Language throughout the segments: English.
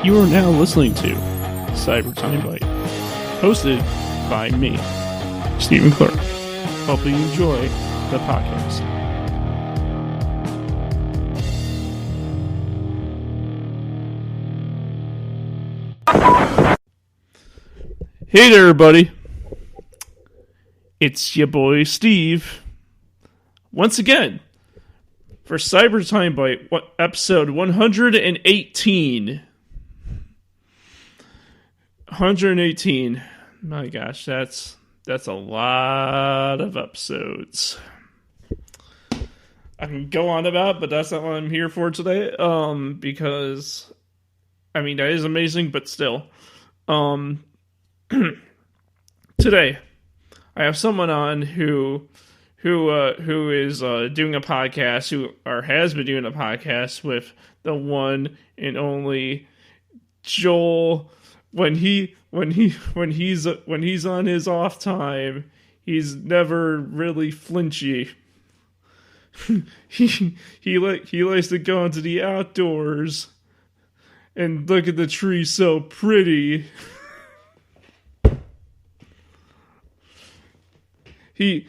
You are now listening to Cyber Timebite, hosted by me, Stephen Clark. Hope you enjoy the podcast. Hey there, everybody. It's your boy Steve. Once again, for Cyber Timebite, episode 118. 118. My gosh, that's a lot of episodes. I can go on about, but that's not what I'm here for today. Because I mean that is amazing, but still. Today, I have someone on who is doing a podcast, or has been doing a podcast with the one and only Joel. When he's on his off time, he's never really flinchy. he likes to go into the outdoors and look at the trees so pretty. He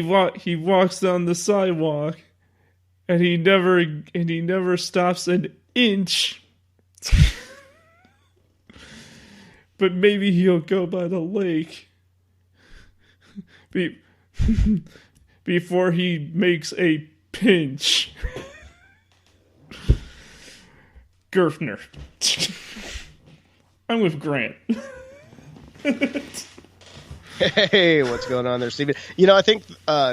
walks down the sidewalk and he never stops an inch. But maybe he'll go by the lake before he makes a pinch. Gerfner. I'm with Grant. Hey, what's going on there, Steven? You know, I think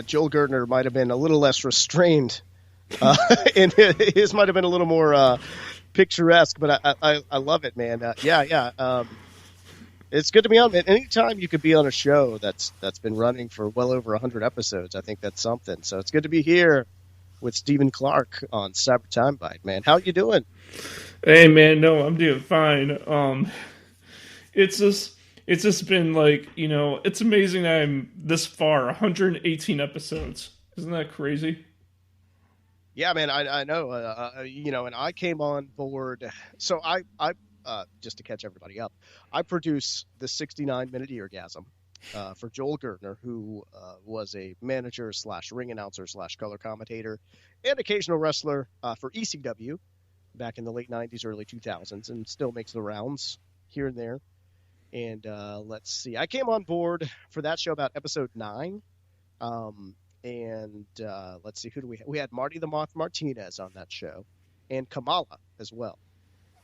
Joel Gertner might have been a little less restrained. And his might have been a little more picturesque, but I love it, man. It's good to be on, man. Anytime you could be on a show that's been running for well over 100 episodes, I think that's something. So it's good to be here with Stephen Clark on Cyber Timebite, man. How you doing? Hey, man, no, I'm doing fine. It's just been like, you know, it's amazing that I'm this far, 118 episodes. Isn't that crazy? Yeah, man, I know. You know, and I came on board. So I just to catch everybody up, I produce the 69-minute Eargasm for Joel Gertner, who was a manager / ring announcer / color commentator and occasional wrestler for ECW back in the late 90s, early 2000s, and still makes the rounds here and there. And let's see, I came on board for that show about episode 9. And let's see, who do we have? We had Marty the Moth Martinez on that show and Kamala as well.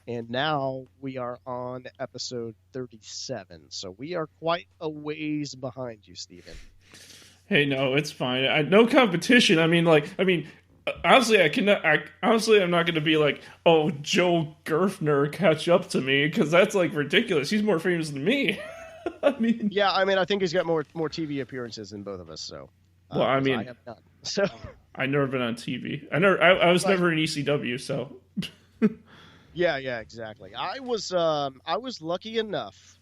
And now we are on episode 37. So we are quite a ways behind you, Steven. Hey, no, it's fine. No competition. I mean, honestly, I'm not going to be like, oh, Joel Gertner catch up to me, because that's like ridiculous. He's more famous than me. I think he's got more TV appearances than both of us. So, well, I mean, I have none. So I've never been on TV. I was never in ECW. So, yeah, exactly. I was lucky enough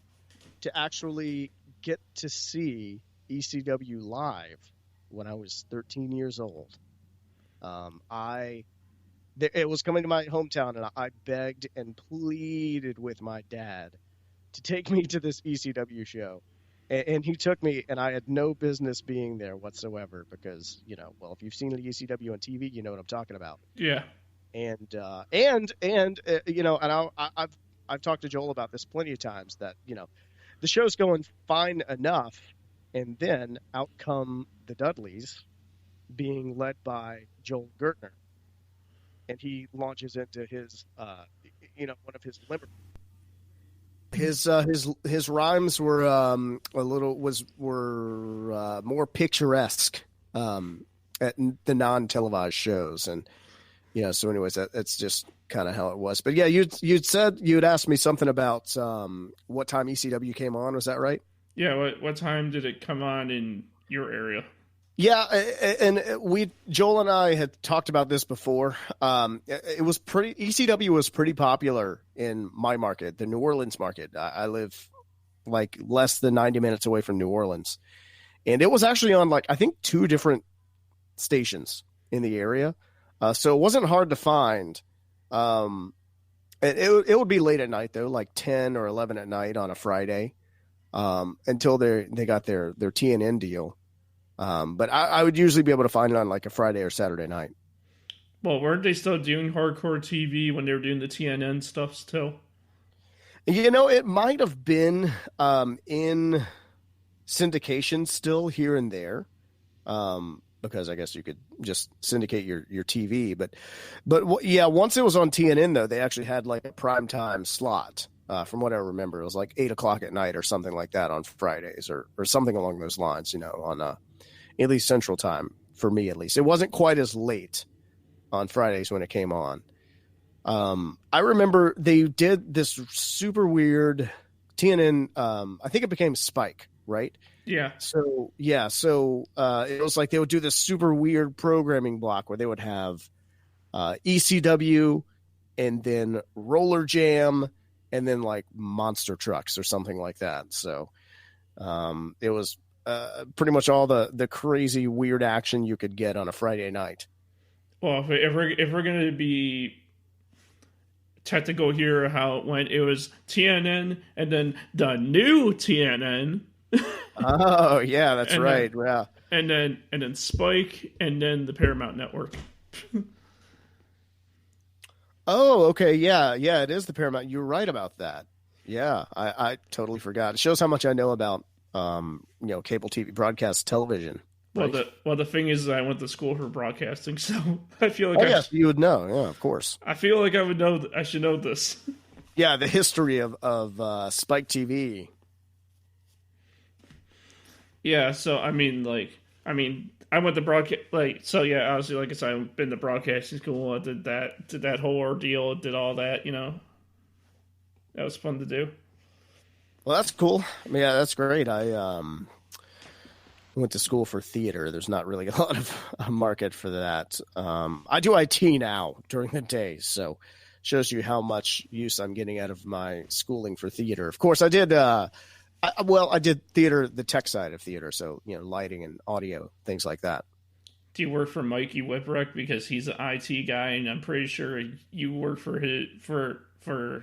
to actually get to see ECW live when I was 13 years old. It was coming to my hometown, and I begged and pleaded with my dad to take me to this ECW show, and he took me, and I had no business being there whatsoever because, you know, well, if you've seen the ECW on TV, you know what I'm talking about. Yeah. And you know, and I've talked to Joel about this plenty of times that, you know, the show's going fine enough, and then out come the Dudleys, being led by Joel Gertner, and he launches into his, one of his limerick. His rhymes were more picturesque at the non-televised shows, and so anyways, that's just kind of how it was. But yeah, you'd said you'd asked me something about what time ECW came on. Was that right? Yeah. What time did it come on in your area? Yeah, and Joel and I had talked about this before. ECW was pretty popular in my market, the New Orleans market. I live like less than 90 minutes away from New Orleans, and it was actually on I think 2 different stations in the area. So it wasn't hard to find It would be late at night though, like 10 or 11 at night on a Friday, until they got their TNN deal. But I would usually be able to find it on like a Friday or Saturday night. Well, weren't they still doing hardcore TV when they were doing the TNN stuff still? It might have been in syndication still here and there, because I guess you could just syndicate your TV. But yeah, once it was on TNN though, they actually had like a primetime slot. From what I remember, it was like 8 o'clock at night or something like that on Fridays, or something along those lines. On at least Central Time for me, at least. It wasn't quite as late on Fridays when it came on. I remember they did this super weird TNN. I think it became Spike, right? Yeah. So it was like they would do this super weird programming block where they would have ECW and then Roller Jam and then like monster trucks or something like that. So it was pretty much all the crazy weird action you could get on a Friday night. Well, if we're gonna be technical here, how it went, it was TNN and then the new TNN. Oh yeah, that's right. Yeah, and then Spike and then the Paramount Network. Oh, okay, yeah, it is the Paramount. You're right about that. Yeah, I totally forgot. It shows how much I know about cable TV, broadcast television. Right? Well, the thing is, I went to school for broadcasting, so I feel like yes, you would know. Yeah, of course. I feel like I would know. I should know this. Yeah, the history of Spike TV. Yeah, so I went to broadcast, yeah, obviously, like I said, I've been to broadcasting school. I did that whole ordeal, did all that. That was fun to do. Well, that's cool. Yeah, that's great. I went to school for theater. There's not really a lot of a market for that. I do IT now during the day, so shows you how much use I'm getting out of my schooling for theater. Of course, I did. I did theater, the tech side of theater, so lighting and audio, things like that. Do you work for Mikey Whipwreck because he's an IT guy, and I'm pretty sure you work for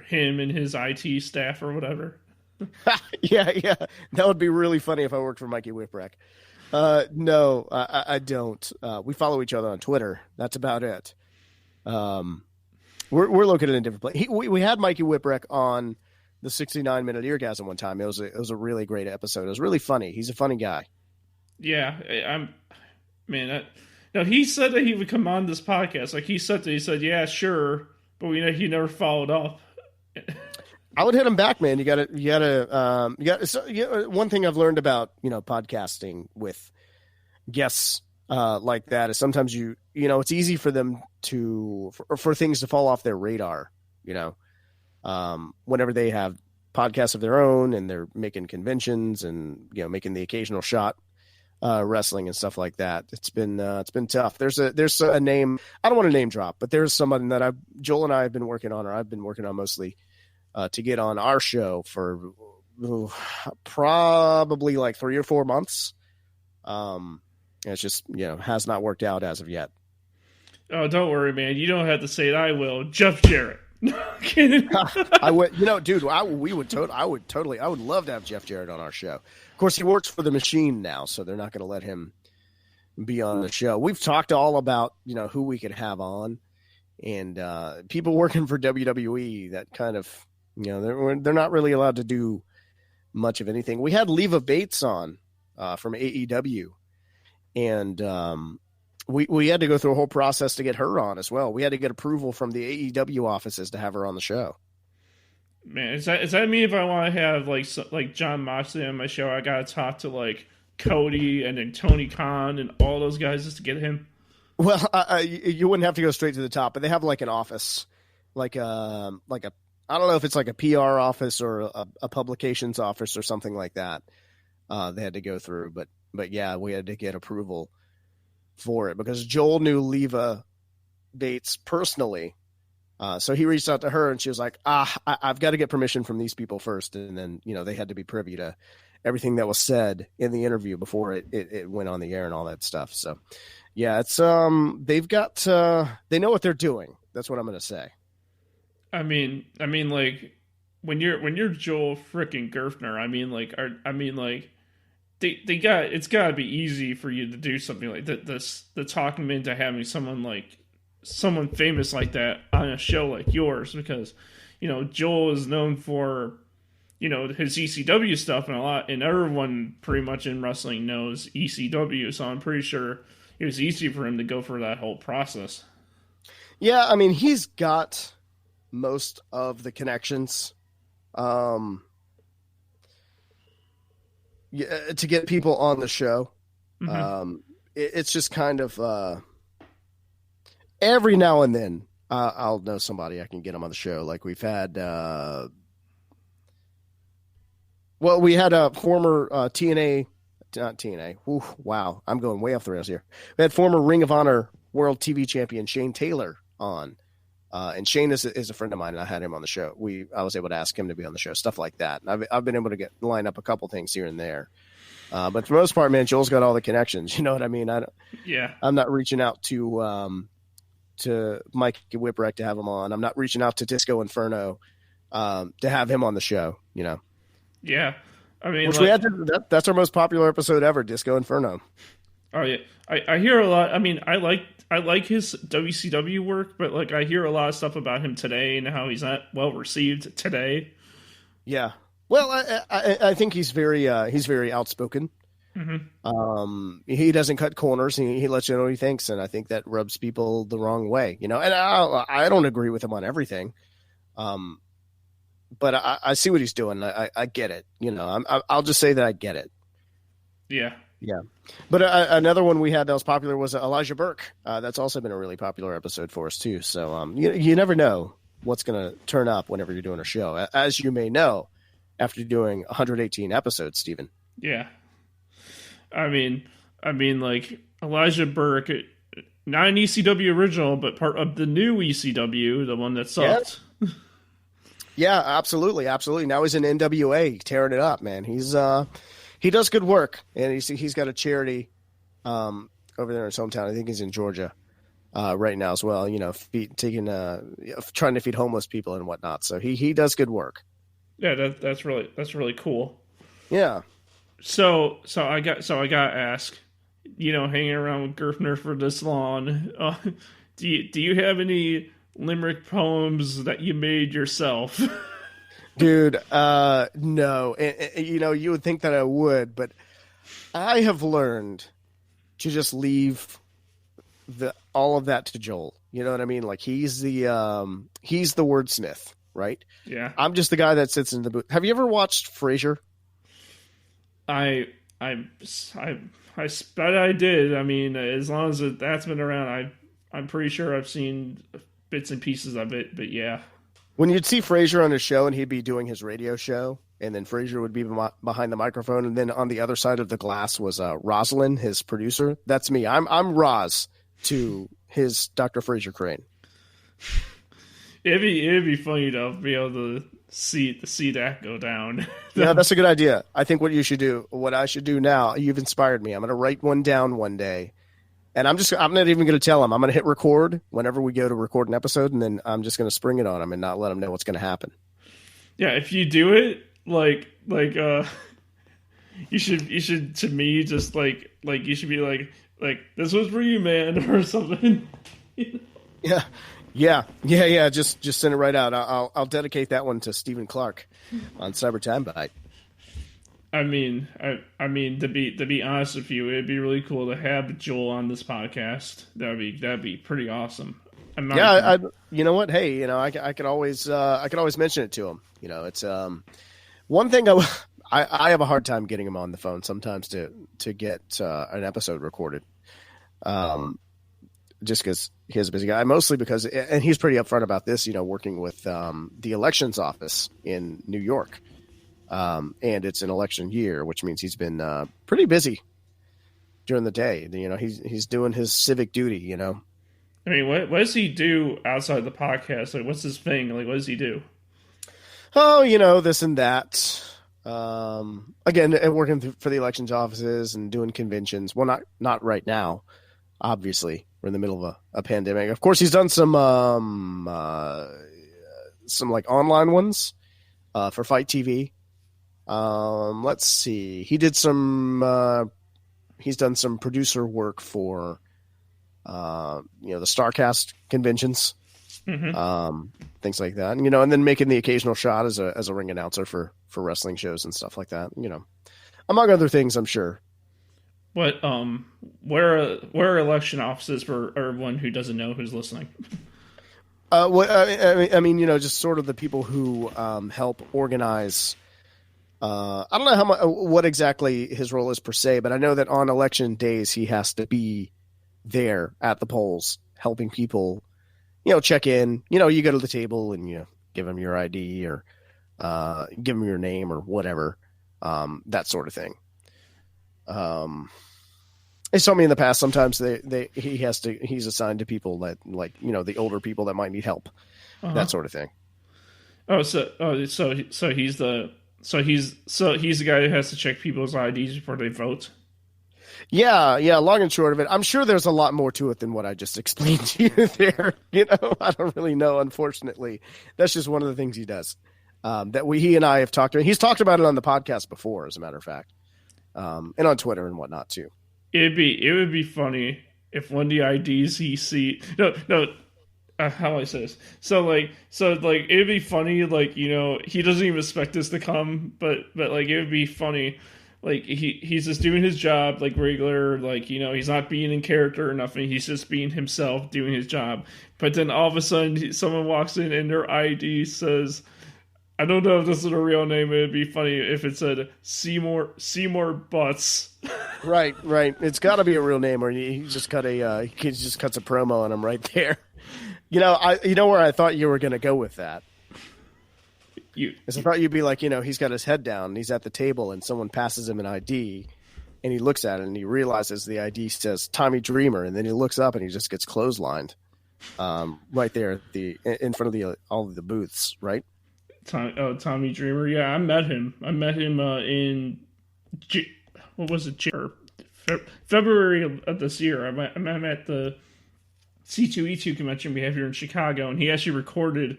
him and his IT staff or whatever? Yeah, that would be really funny if I worked for Mikey Whipwreck. No, I don't. We follow each other on Twitter. That's about it. We're located in different places. We had Mikey Whipwreck on the 69-minute Eargasm one time. It was a really great episode. It was really funny. He's a funny guy. Yeah, no, he said that he would come on this podcast. Like he said, yeah, sure, but he never followed up. I would hit him back, man. You gotta. So, one thing I've learned about podcasting with guests like that is sometimes it's easy for them for things to fall off their radar. Whenever they have podcasts of their own and they're making conventions and making the occasional shot wrestling and stuff like that, it's been tough. There's a name, I don't want to name drop, but there's somebody that Joel and I have been working on, or I've been working on mostly to get on our show for probably like 3 or 4 months. It's just has not worked out as of yet. Oh, don't worry, man. You don't have to say it. I will. Jeff Jarrett. No, kidding. I would, dude. I would love to have Jeff Jarrett on our show. Of course, he works for the Machine now, so they're not going to let him be on the show. We've talked all about who we could have on, and people working for WWE that kind of they're not really allowed to do much of anything. We had Leva Bates on from AEW, and we had to go through a whole process to get her on as well. We had to get approval from the AEW offices to have her on the show. Man, is that me if I want to have like John Moxley on my show? I gotta talk to like Cody and then Tony Khan and all those guys just to get him. Well, you wouldn't have to go straight to the top, but they have like an office, like a I don't know if it's like a PR office or a publications office or something like that. They had to go through, but yeah, we had to get approval for it because Joel knew Leva Bates personally. So he reached out to her and she was like, I've got to get permission from these people first. And then, they had to be privy to everything that was said in the interview before it went on the air and all that stuff. So yeah, it's, they've got, they know what they're doing. That's what I'm going to say. like when you're Joel frickin' Gerfner, it's got to be easy for you to do something like that. The talking him into having someone famous like that on a show like yours, because Joel is known for his ECW stuff and everyone pretty much in wrestling knows ECW, so I'm pretty sure it was easy for him to go for that whole process. Yeah, I mean, he's got most of the connections. To get people on the show. Mm-hmm. It's just kind of every now and then I'll know somebody I can get them on the show. Like we've had, we had a former TNA, not TNA. Ooh, wow, I'm going way off the rails here. We had former Ring of Honor World TV Champion Shane Taylor on. And Shane is a friend of mine, and I had him on the show. I was able to ask him to be on the show, stuff like that. And I've been able to line up a couple things here and there. But for the most part, man, Joel's got all the connections. You know what I mean? I'm not reaching out to Mike Whipwreck to have him on. I'm not reaching out to Disco Inferno to have him on the show. Yeah, I mean, which we had that's our most popular episode ever, Disco Inferno. Oh yeah, I hear a lot. I mean, I like his WCW work, but I hear a lot of stuff about him today and how he's not well received today. Yeah, well, I think he's very outspoken. Mm-hmm. He doesn't cut corners. He lets you know what he thinks, and I think that rubs people the wrong way. And I don't agree with him on everything. But I see what he's doing. I get it. I'll just say that I get it. Yeah. Yeah. But another one we had that was popular was Elijah Burke. That's also been a really popular episode for us too. So you never know what's going to turn up whenever you're doing a show, as you may know after doing 118 episodes, Stephen. Yeah. I mean, Elijah Burke, not an ECW original, but part of the new ECW, the one that sucked. Yeah. Yeah, absolutely. Absolutely. Now he's in NWA tearing it up, man. He does good work, and he's got a charity over there in his hometown. I think he's in Georgia right now as well. Trying to feed homeless people and whatnot. So he does good work. Yeah, that's really cool. Yeah. So I got to ask, hanging around with Gerfner for this long, do you have any limerick poems that you made yourself? Dude, no. And, you would think that I would, but I have learned to just leave all of that to Joel. You know what I mean? Like he's the wordsmith, right? Yeah. I'm just the guy that sits in the booth. Have you ever watched Frasier? I bet I did. I mean, as long as that's been around, I'm pretty sure I've seen bits and pieces of it, but yeah. When you'd see Frasier on his show and he'd be doing his radio show, and then Frasier would be behind the microphone, and then on the other side of the glass was Rosalind, his producer. That's me. I'm Roz to his Dr. Frasier Crane. It'd be funny to be able to see that go down. Yeah, that's a good idea. I think what I should do now, you've inspired me. I'm going to write one down one day. And I'm not even going to tell him. I'm going to hit record whenever we go to record an episode, and then I'm just going to spring it on him and not let him know what's going to happen. Yeah, if you do it, you should to me just like you should be like this was for you, man, or something. Yeah. Just send it right out. I'll dedicate that one to Stephen Clark on Cyber Timebite. I mean, to be honest with you, it'd be really cool to have Joel on this podcast. That'd be pretty awesome. You know what? Hey, I could always mention it to him. It's one thing I have a hard time getting him on the phone sometimes to get an episode recorded. Just because he's a busy guy, mostly because, and he's pretty upfront about this, working with the elections office in New York. And it's an election year, which means he's been pretty busy during the day. He's doing his civic duty. I mean, what does he do outside the podcast? Like, what's his thing? Like, what does he do? Oh, this and that. Again, working for the elections offices and doing conventions. Well, not right now. Obviously, we're in the middle of a pandemic. Of course, he's done some some like online ones for Fight TV. Let's see. He did some. He's done some producer work for, the Starcast conventions, things like that. And then making the occasional shot as a ring announcer for wrestling shows and stuff like that. Among other things, I'm sure. What where are election offices for everyone who doesn't know who's listening? Just sort of the people who help organize. I don't know what exactly his role is per se, but I know that on election days he has to be there at the polls, helping people, check in. You go to the table and you give them your ID or give them your name or whatever, that sort of thing. They told me in the past sometimes he's assigned to people that the older people that might need help, that sort of thing. So he's the guy who has to check people's IDs before they vote. Yeah. Long and short of it, I'm sure there's a lot more to it than what I just explained to you there. I don't really know. Unfortunately, that's just one of the things he does. He and I have talked about. He's talked about it on the podcast before, as a matter of fact, and on Twitter and whatnot too. It would be funny if one of the IDs he see how I say this. So it'd be funny, he doesn't even expect this to come, but it would be funny. He's just doing his job regular, he's not being in character or nothing. He's just being himself, doing his job. But then all of a sudden someone walks in and their ID says, I don't know if this is a real name. It'd be funny if it said Seymour Butts. Right. It's got to be a real name, or he just cuts a promo on him right there. Where I thought you were going to go with that. I thought you'd be like, he's got his head down, and he's at the table, and someone passes him an ID, and he looks at it, and he realizes the ID says Tommy Dreamer, and then he looks up, and he just gets clotheslined, right there in front of all of the booths, right? Tommy Dreamer. Yeah, I met him. In what was it? February of this year. I met him at the C2E2 convention we have here in Chicago, and he actually recorded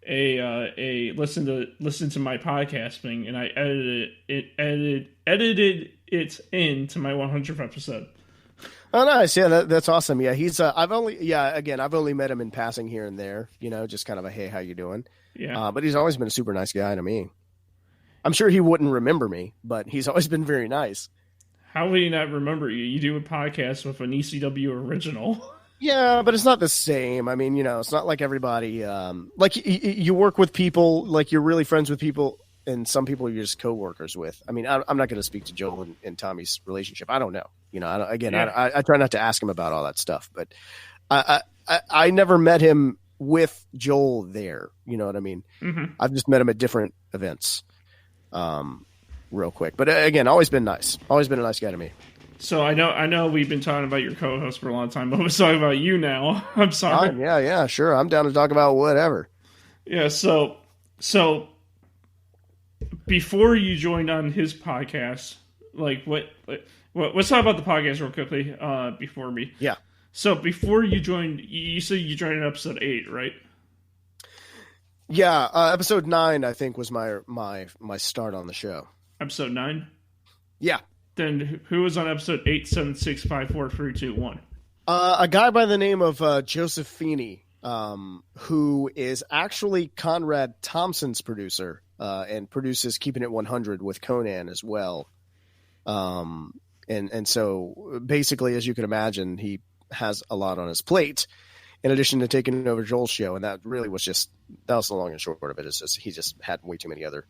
a listen to my podcast thing, and I edited it into my 100th episode. Oh, nice. Yeah, that's awesome. Yeah, he's I've only met him in passing here and there, just kind of a, hey, how you doing? Yeah. But he's always been a super nice guy to me. I'm sure he wouldn't remember me, but he's always been very nice. How would he not remember you? You do a podcast with an ECW original. Yeah, but it's not the same. I mean, it's not like everybody, you work with people, you're really friends with people, and some people you're just co-workers with. I mean, I'm not going to speak to Joel and Tommy's relationship. I don't know. I try not to ask him about all that stuff, but I never met him with Joel there. You know what I mean? Mm-hmm. I've just met him at different events, real quick. But again, always been nice. Always been a nice guy to me. So I know we've been talking about your co-host for a long time, but let's talk about you now. I'm sorry. Yeah, sure. I'm down to talk about whatever. Yeah. So before you joined on his podcast, let's talk about the podcast real quickly. Before me. Yeah. So before you joined, you said you joined in episode 8, right? Yeah, episode 9 I think was my start on the show. Episode 9? Yeah. Then who was on episode 8, 7, 6, 5, 4, 3, 2, 1? A guy by the name of Joseph Feeney, who is actually Conrad Thompson's producer, and produces Keeping It 100 with Conan as well. And so basically, as you can imagine, he has a lot on his plate in addition to taking over Joel's show. And that really was that was the long and short of it. It's just, he just had way too many other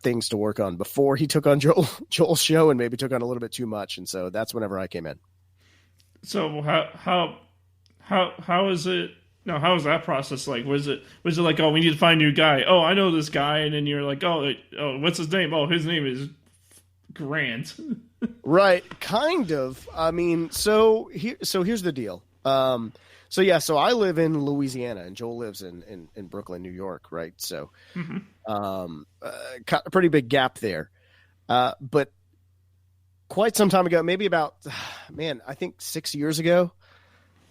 things to work on before he took on Joel's show, and maybe took on a little bit too much. And so that's whenever I came in. So how is it? No, how was that process like? Was it like, oh, we need to find a new guy? Oh, I know this guy, and then you're like, oh, what's his name? Oh, his name is Grant. Right, kind of. I mean, so here's the deal. So I live in Louisiana, and Joel lives in Brooklyn, New York, right? So, a pretty big gap there. But quite some time ago, maybe about, I think 6 years ago,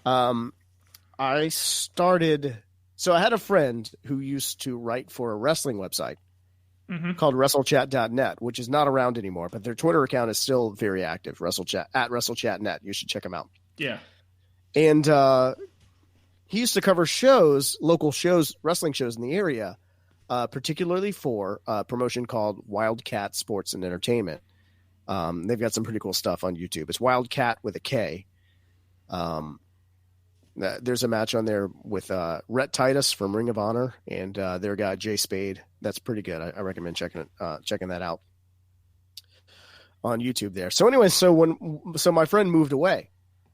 I started So I had a friend who used to write for a wrestling website Mm-hmm. called WrestleChat.net, which is not around anymore, but their Twitter account is still very active. WrestleChat at WrestleChat.net. You should check them out. Yeah. And he used to cover shows, local shows, wrestling shows in the area, particularly for a promotion called Wildcat Sports and Entertainment. They've got some pretty cool stuff on YouTube. It's Wildcat with a K. There's a match on there with Rhett Titus from Ring of Honor and their guy Jay Spade. That's pretty good. I recommend checking that out on YouTube there. So anyway, so my friend moved away,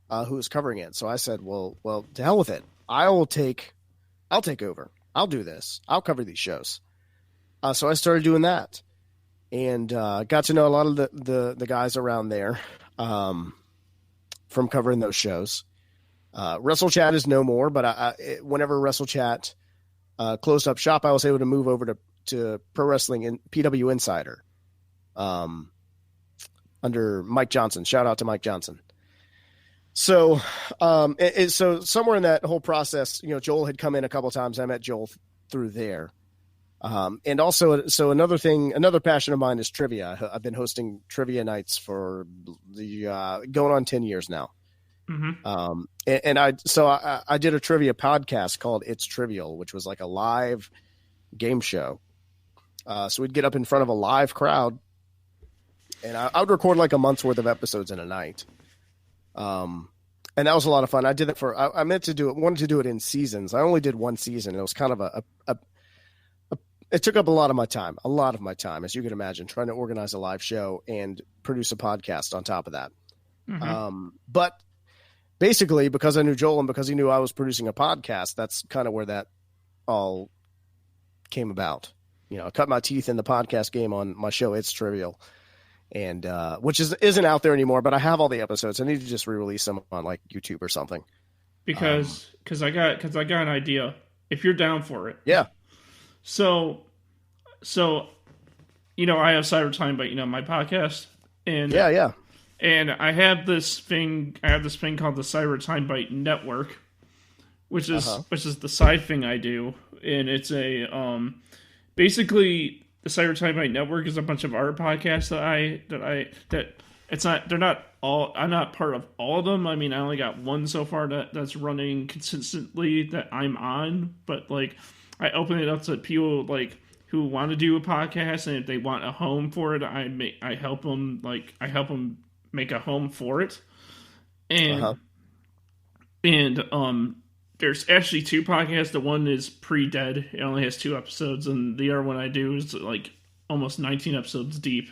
who was covering it. So I said, well, to hell with it. I'll take over. I'll do this. I'll cover these shows. So I started doing that, and got to know a lot of the guys around there from covering those shows. WrestleChat is no more, but whenever WrestleChat closed up shop, I was able to move over to Pro Wrestling and PW Insider under Mike Johnson. Shout out to Mike Johnson. So, so somewhere in that whole process, Joel had come in a couple of times. I met Joel through there. And also, so another passion of mine is trivia. I've been hosting trivia nights for going on 10 years now. Mm-hmm. And I did a trivia podcast called It's Trivial, which was like a live game show. So we'd get up in front of a live crowd, and I would record like a month's worth of episodes in a night. And that was a lot of fun. I did it I wanted to do it in seasons. I only did one season. It was kind of it took up a lot of my time, as you can imagine, trying to organize a live show and produce a podcast on top of that. Mm-hmm. But basically, because I knew Joel and because he knew I was producing a podcast, that's kind of where that all came about. I cut my teeth in the podcast game on my show, It's Trivial, and which isn't out there anymore, but I have all the episodes. I need to just re-release them on like YouTube or something. Because I got an idea. If you're down for it. Yeah. So I have Cyber Timebite, my podcast, and yeah. And I have this thing called the Cyber Timebite Network, which is the side thing I do, and it's a basically the Cyber Timebite Network is a bunch of art podcasts I'm not part of all of them. I mean, I only got one so far that's running consistently that I'm on, but like I open it up to people like who want to do a podcast, and if they want a home for it, I help them make a home for it. And there's actually two podcasts. The one is pre-dead. It only has 2 episodes, and the other one I do is like almost 19 episodes deep.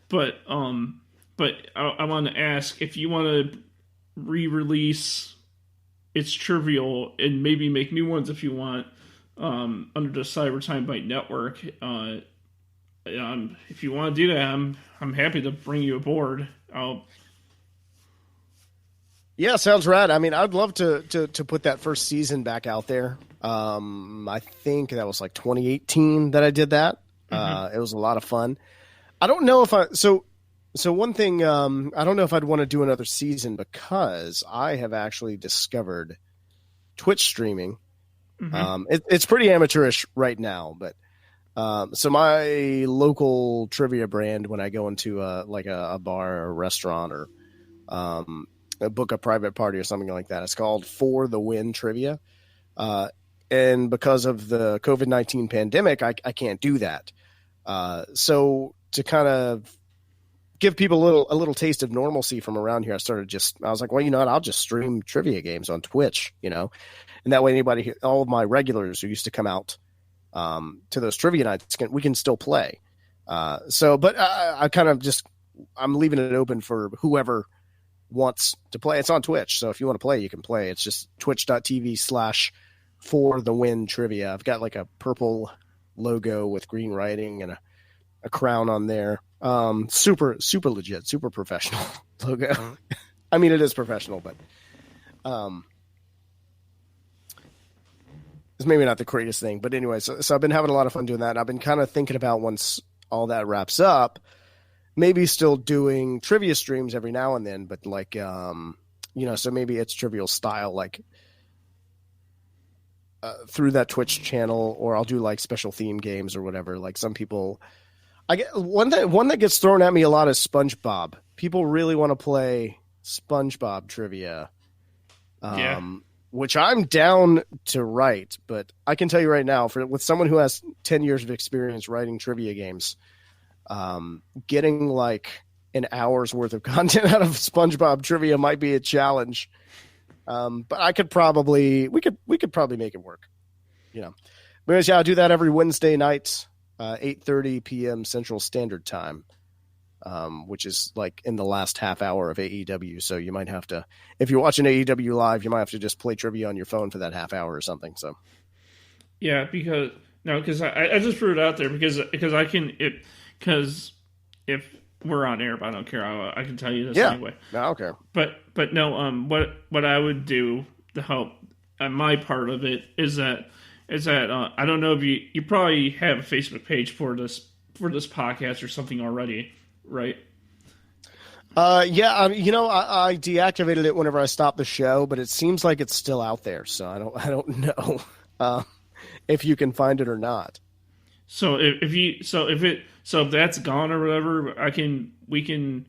But I want to ask if you want to re-release It's Trivial and maybe make new ones if you want, under the Cyber Timebite Network. If you want to do that, I'm happy to bring you aboard. Yeah, sounds rad. I mean, I'd love to put that first season back out there. I think that was like 2018 that I did that. It was a lot of fun. I don't know if so one thing, I don't know if I'd want to do another season because I have actually discovered Twitch streaming. Mm-hmm. It's pretty amateurish right now, but so my local trivia brand, when I go into a bar or a restaurant or book a private party or something like that, it's called For the Win Trivia. And because of the COVID-19 pandemic, I can't do that. So to kind of give people a little taste of normalcy from around here, I was like, well, I'll just stream trivia games on Twitch, and that way all of my regulars who used to come out to those trivia nights, we can still play. But I kind of I'm leaving it open for whoever wants to play. It's on Twitch, so if you want to play, you can play. It's just twitch.tv/for-the-win trivia. I've got like a purple logo with green writing and a crown on there. Super legit, super professional logo. I mean, it is professional, but it's maybe not the greatest thing. But anyway, so I've been having a lot of fun doing that. And I've been kind of thinking about, once all that wraps up, maybe still doing trivia streams every now and then, but like, so maybe It's Trivial style, like through that Twitch channel, or I'll do like special theme games or whatever. Like some people, I get one that gets thrown at me a lot is SpongeBob. People really want to play SpongeBob trivia, Yeah. which I'm down to write. But I can tell you right now, with someone who has 10 years of experience writing trivia games, getting like an hour's worth of content out of SpongeBob trivia might be a challenge. But we could probably make it work, you know. But anyways, yeah, I do that every Wednesday night, 8:30 p.m. Central Standard Time, which is like in the last half hour of AEW. So you might have to, if you're watching AEW live, you might have to just play trivia on your phone for that half hour or something. So Yeah, because I just threw it out there because I can because if we're on air, but I don't care. I can tell you this anyway. I don't care. But no, what I would do to help my part of it is that I don't know if you probably have a Facebook page for this podcast or something already, right? Yeah, I deactivated it whenever I stopped the show, but it seems like it's still out there. So I don't know if you can find it or not. So if that's gone or whatever, we can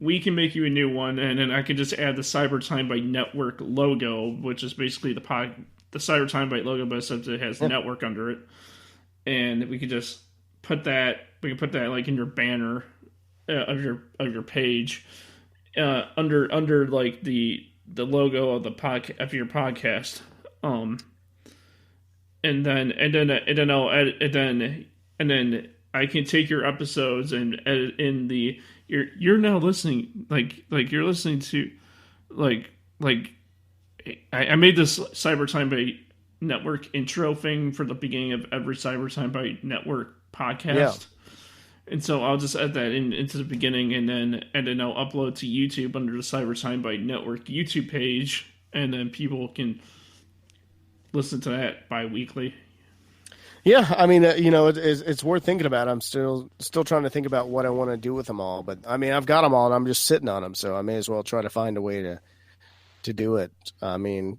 make you a new one, and then I can just add the Cyber Timebite Network logo, which is basically the Cyber Timebite logo, but except it has network under it, and we could just put that like in your banner of your page under like the logo of the of your podcast. And then I can take your episodes and edit in the you're now listening like you're listening to like I made this Cyber Timebite Network intro thing for the beginning of every Cyber Timebite Network podcast. Yeah. And so I'll just add that into the beginning, and then I'll upload to YouTube under the Cyber Timebite Network YouTube page, and then people can listen to that bi-weekly. Yeah, I mean, it's worth thinking about. I'm still trying to think about what I want to do with them all, but I mean, I've got them all, and I'm just sitting on them, so I may as well try to find a way to do it. I mean,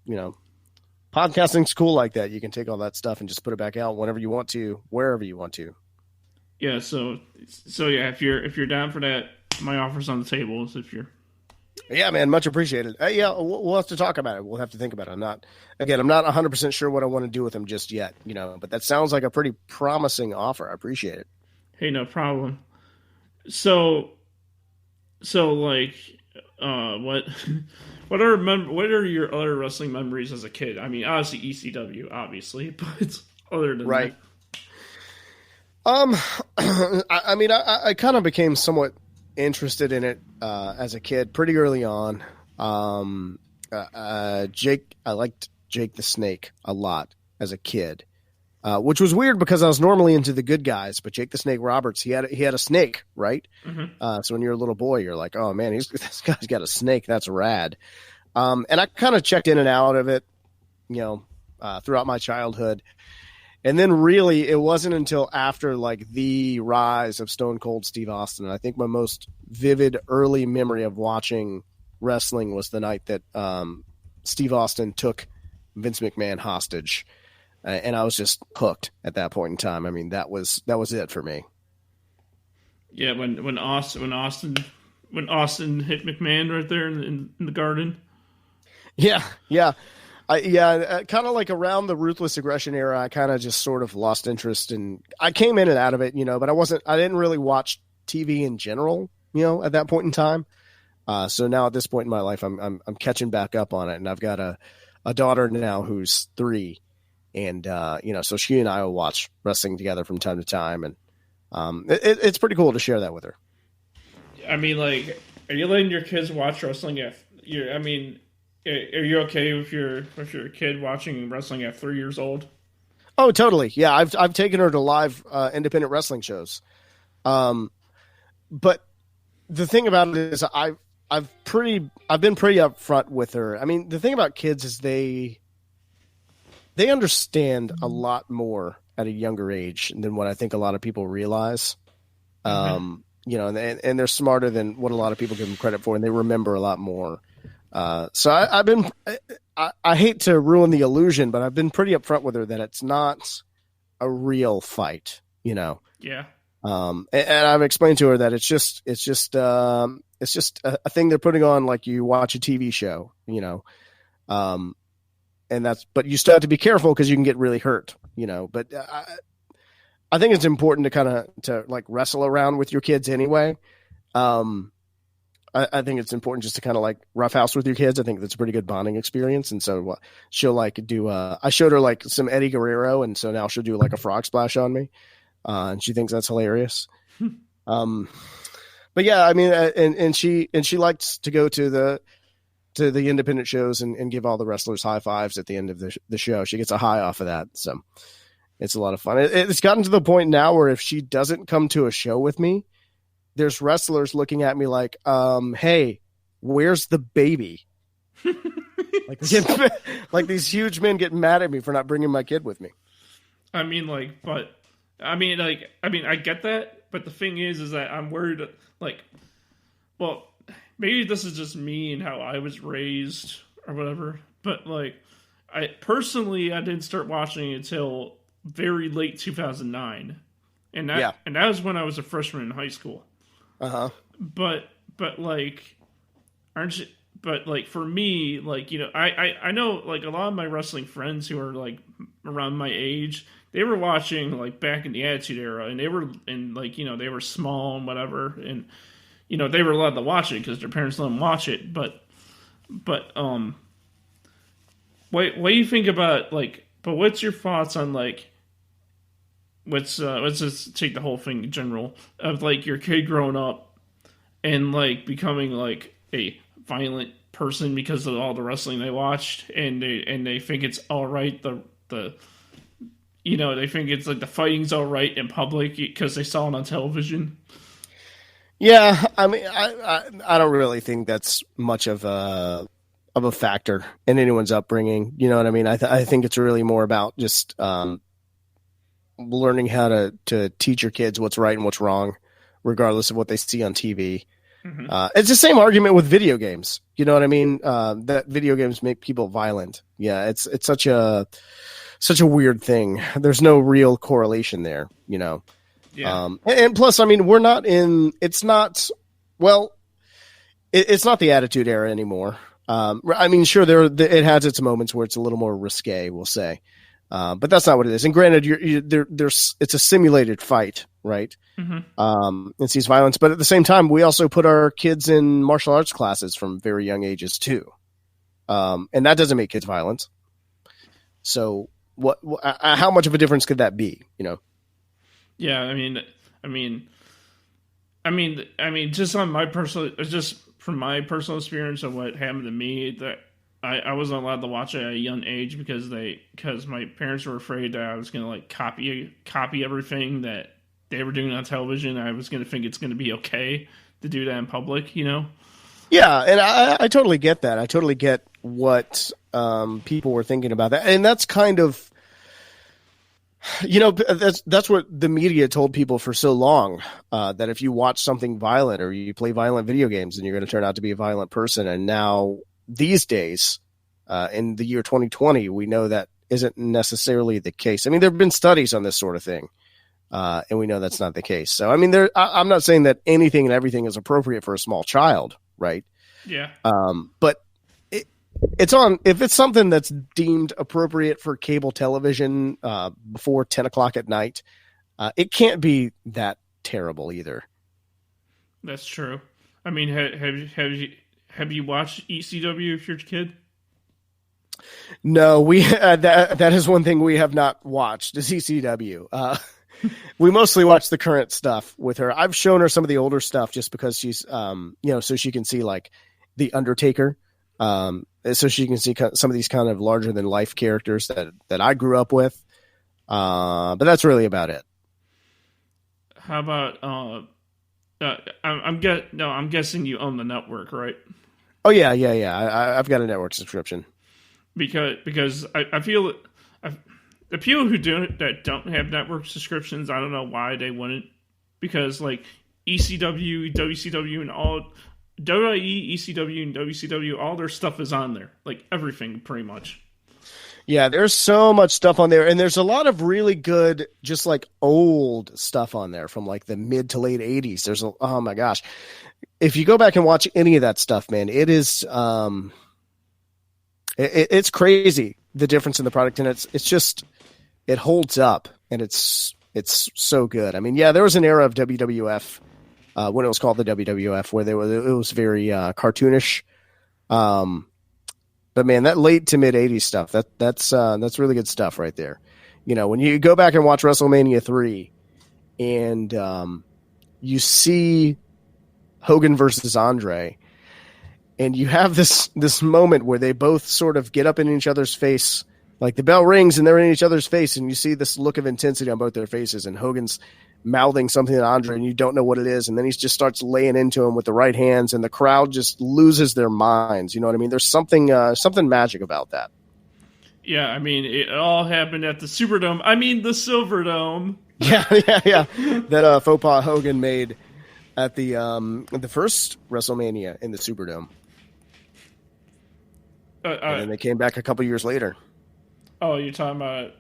podcasting's cool like that. You can take all that stuff and just put it back out whenever you want to, wherever you want to. Yeah, so yeah, if you're down for that, my offer's on the table. If you're Yeah, man, much appreciated. Yeah, we'll have to talk about it. We'll have to think about it. I'm not 100% sure what I want to do with them just yet, but that sounds like a pretty promising offer. I appreciate it. Hey, no problem. So like, what are your other wrestling memories as a kid? I mean, obviously ECW, obviously, but other than right. I mean, I kind of became somewhat interested in it as a kid pretty early on. I liked Jake the Snake a lot as a kid, which was weird because I was normally into the good guys, but Jake the Snake Roberts, he had a snake, right? Mm-hmm. So when you're a little boy, you're like, oh man, this guy's got a snake. That's rad. And I kind of checked in and out of it, throughout my childhood. And then really it wasn't until after like the rise of Stone Cold Steve Austin. I think my most vivid early memory of watching wrestling was the night that Steve Austin took Vince McMahon hostage. And I was just hooked at that point in time. I mean, that was it for me. Yeah. When Austin hit McMahon right there in the Garden. Yeah. Yeah. Kind of like around the Ruthless Aggression era, I kind of just sort of lost interest, and I came in and out of it, but I didn't really watch TV in general, at that point in time. So now at this point in my life, I'm catching back up on it, and I've got a daughter now who's 3, and so she and I will watch wrestling together from time to time, and it's pretty cool to share that with her. I mean, like, are you letting your kids watch wrestling are you okay with your kid watching wrestling at 3 years old? Oh, totally. Yeah, I've taken her to live independent wrestling shows. But the thing about it is I've been pretty upfront with her. I mean, the thing about kids is they understand a lot more at a younger age than what I think a lot of people realize. Mm-hmm. And they're smarter than what a lot of people give them credit for, and they remember a lot more. So I've been I hate to ruin the illusion, but I've been pretty upfront with her that it's not a real fight, you know. Yeah. And I've explained to her that it's just a thing they're putting on like you watch a TV show, you know. But you still have to be careful because you can get really hurt, you know. But I think it's important to like wrestle around with your kids anyway. I think it's important just to kind of like roughhouse with your kids. I think that's a pretty good bonding experience. And so she'll like do, I showed her like some Eddie Guerrero. And so now she'll do like a frog splash on me. And she thinks that's hilarious. But yeah, I mean, and she likes to go to the independent shows and give all the wrestlers high fives at the end of the show. She gets a high off of that. So it's a lot of fun. It's gotten to the point now where if she doesn't come to a show with me, there's wrestlers looking at me like, hey, where's the baby? Like these huge men get mad at me for not bringing my kid with me. I get that, but the thing is that I'm worried, like, well, maybe this is just me and how I was raised or whatever, but like, I didn't start watching it until very late 2009. And that was when I was a freshman in high school. Uh-huh. But like, but like for me, like, you know, I know like a lot of my wrestling friends who are like around my age, they were watching like back in the Attitude Era, and they were like, you know, they were small and whatever, and you know, they were allowed to watch it because their parents let them watch it. But what do you think about like? But what's your thoughts on like? Let's just take the whole thing in general of like your kid growing up and like becoming like a violent person because of all the wrestling they watched, and they think it's all right. The you know, they think it's like the fighting's all right in public because they saw it on television. Yeah, I mean, I don't really think that's much of a factor in anyone's upbringing. You know what I mean? I think it's really more about just learning how to teach your kids what's right and what's wrong, regardless of what they see on TV. Mm-hmm. It's the same argument with video games. You know what I mean? That video games make people violent. Yeah, it's such a weird thing. There's no real correlation there, you know? Yeah. And plus, I mean, it's not the Attitude Era anymore. I mean, sure, it has its moments where it's a little more risque, we'll say. But that's not what it is. And granted, it's a simulated fight, right? Mm-hmm. It sees violence, but at the same time, we also put our kids in martial arts classes from very young ages too. And that doesn't make kids violent. So how much of a difference could that be? You know? Yeah. I mean, just from my personal experience of what happened to me, that I wasn't allowed to watch it at a young age because my parents were afraid that I was going to like copy everything that they were doing on television. I was going to think it's going to be okay to do that in public, you know? Yeah. And I totally get that. I totally get what people were thinking about that. And that's kind of, you know, that's what the media told people for so long, that if you watch something violent or you play violent video games, then you're going to turn out to be a violent person. And now these days, in the year 2020, we know that isn't necessarily the case. I mean, there have been studies on this sort of thing, and we know that's not the case. So, I mean, I'm not saying that anything and everything is appropriate for a small child, right? Yeah. But if it's something that's deemed appropriate for cable television before 10 o'clock at night, it can't be that terrible either. That's true. I mean, have you watched ECW if you're a kid? No, that is one thing we have not watched is ECW. We mostly watch the current stuff with her. I've shown her some of the older stuff just because she's, you know, so she can see like the Undertaker. So she can see some of these kind of larger than life characters that I grew up with. But that's really about it. How about, I'm guessing you own the network, right? Oh yeah. I've got a network subscription. Because I feel the people that don't have network subscriptions, I don't know why they wouldn't. Because like ECW, WCW, and WWE, ECW, and WCW, all their stuff is on there. Like everything, pretty much. Yeah, there's so much stuff on there, and there's a lot of really good, just like old stuff on there from like the mid to late '80s. Oh my gosh, if you go back and watch any of that stuff, man, it is it's crazy the difference in the product, and it's just it holds up, and it's so good. I mean, yeah, there was an era of WWF when it was called the WWF where it was very cartoonish. But man, that late to mid '80s stuff, that's really good stuff right there. You know, when you go back and watch WrestleMania 3 and you see Hogan versus Andre, and you have this moment where they both sort of get up in each other's face, like the bell rings and they're in each other's face, and you see this look of intensity on both their faces, and Hogan's mouthing something to Andre and you don't know what it is, and then he just starts laying into him with the right hands, and the crowd just loses their minds. You know what I mean? There's something magic about that. Yeah, I mean, it all happened at the Superdome. I mean, the Silverdome. Yeah. That faux pas Hogan made at the first WrestleMania in the Superdome. And then they came back a couple years later. Oh, you're talking about...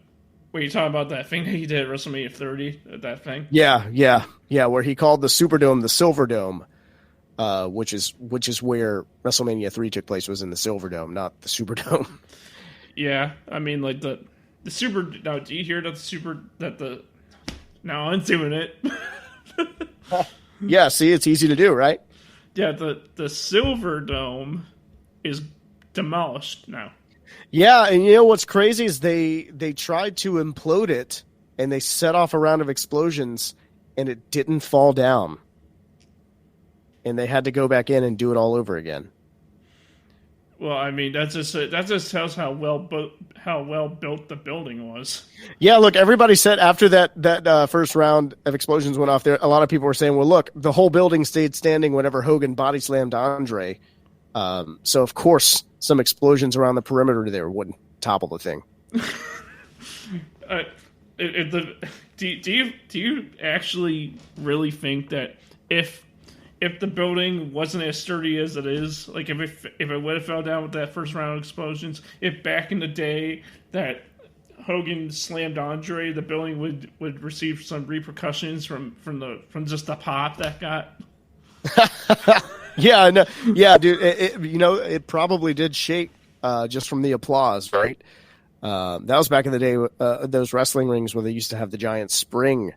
Were you talking about that thing that he did at WrestleMania 30? That thing? Yeah. Where he called the Superdome the Silverdome, which is where WrestleMania 3 took place, was in the Silverdome, not the Superdome. Yeah, I mean, like the Super. Now, do you hear Now I'm doing it. Yeah, see, it's easy to do, right? Yeah, the Silverdome is demolished now. Yeah, and you know what's crazy is they tried to implode it, and they set off a round of explosions, and it didn't fall down. And they had to go back in and do it all over again. Well, I mean, that just tells how well built the building was. Yeah, look, everybody said after that first round of explosions went off there, a lot of people were saying, well, look, the whole building stayed standing whenever Hogan body slammed Andre. So, of course, some explosions around the perimeter there wouldn't topple the thing. Do you actually really think that if the building wasn't as sturdy as it is, like if it would have fell down with that first round of explosions, if back in the day that Hogan slammed Andre, the building would receive some repercussions from just the pop that got? Yeah, no, yeah, dude. It probably did shake just from the applause, right? That was back in the day. Those wrestling rings where they used to have the giant spring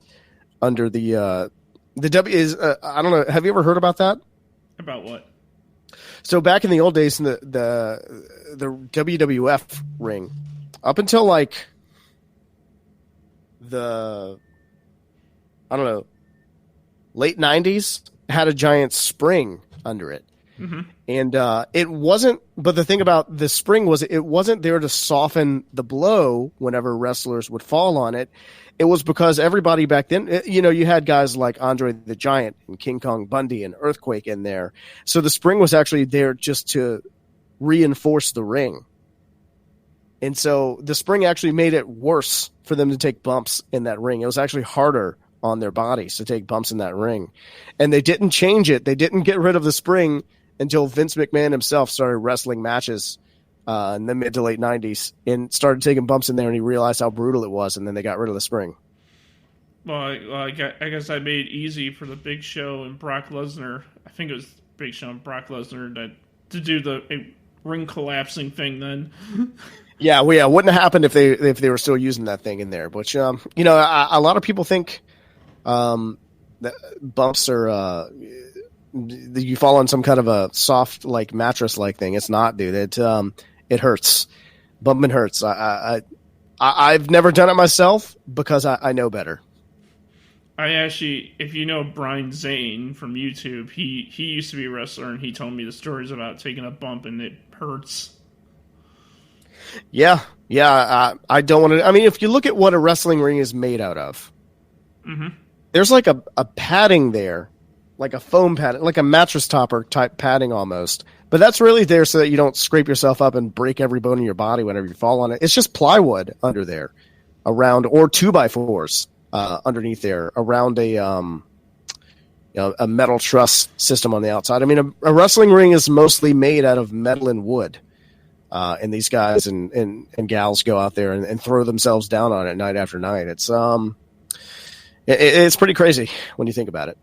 under the W is. I don't know. Have you ever heard about that? About what? So back in the old days, in the WWF ring, up until like the late '90s, had a giant spring under it. Mm-hmm. And it wasn't, but the thing about the spring was it wasn't there to soften the blow whenever wrestlers would fall on it. It was because everybody back then, you had guys like Andre the Giant and King Kong Bundy and Earthquake in there. So the spring was actually there just to reinforce the ring. And so the spring actually made it worse for them to take bumps in that ring. It was actually harder on their bodies to take bumps in that ring. And they didn't change it. They didn't get rid of the spring until Vince McMahon himself started wrestling matches in the mid to late 90s and started taking bumps in there, and he realized how brutal it was, and then they got rid of the spring. Well, I guess I made it easy for the Big Show and Brock Lesnar. I think it was Big Show and Brock Lesnar to do the ring collapsing thing then. Yeah, well, yeah, it wouldn't have happened if they were still using that thing in there. Which, a lot of people think that bumps are you fall on some kind of a soft like mattress like thing. It's not, dude. It hurts. Bumping hurts. I've never done it myself because I know better. I actually, if you know Brian Zane from YouTube, he used to be a wrestler, and he told me the stories about taking a bump and it hurts. Yeah. I don't want to. I mean, if you look at what a wrestling ring is made out of, mm-hmm. There's like a padding there, like a foam padding, like a mattress topper type padding almost. But that's really there so that you don't scrape yourself up and break every bone in your body whenever you fall on it. It's just plywood under there, around, or 2x4s underneath there, around a a metal truss system on the outside. I mean, a wrestling ring is mostly made out of metal and wood. And these guys and gals go out there and throw themselves down on it night after night. It's pretty crazy when you think about it.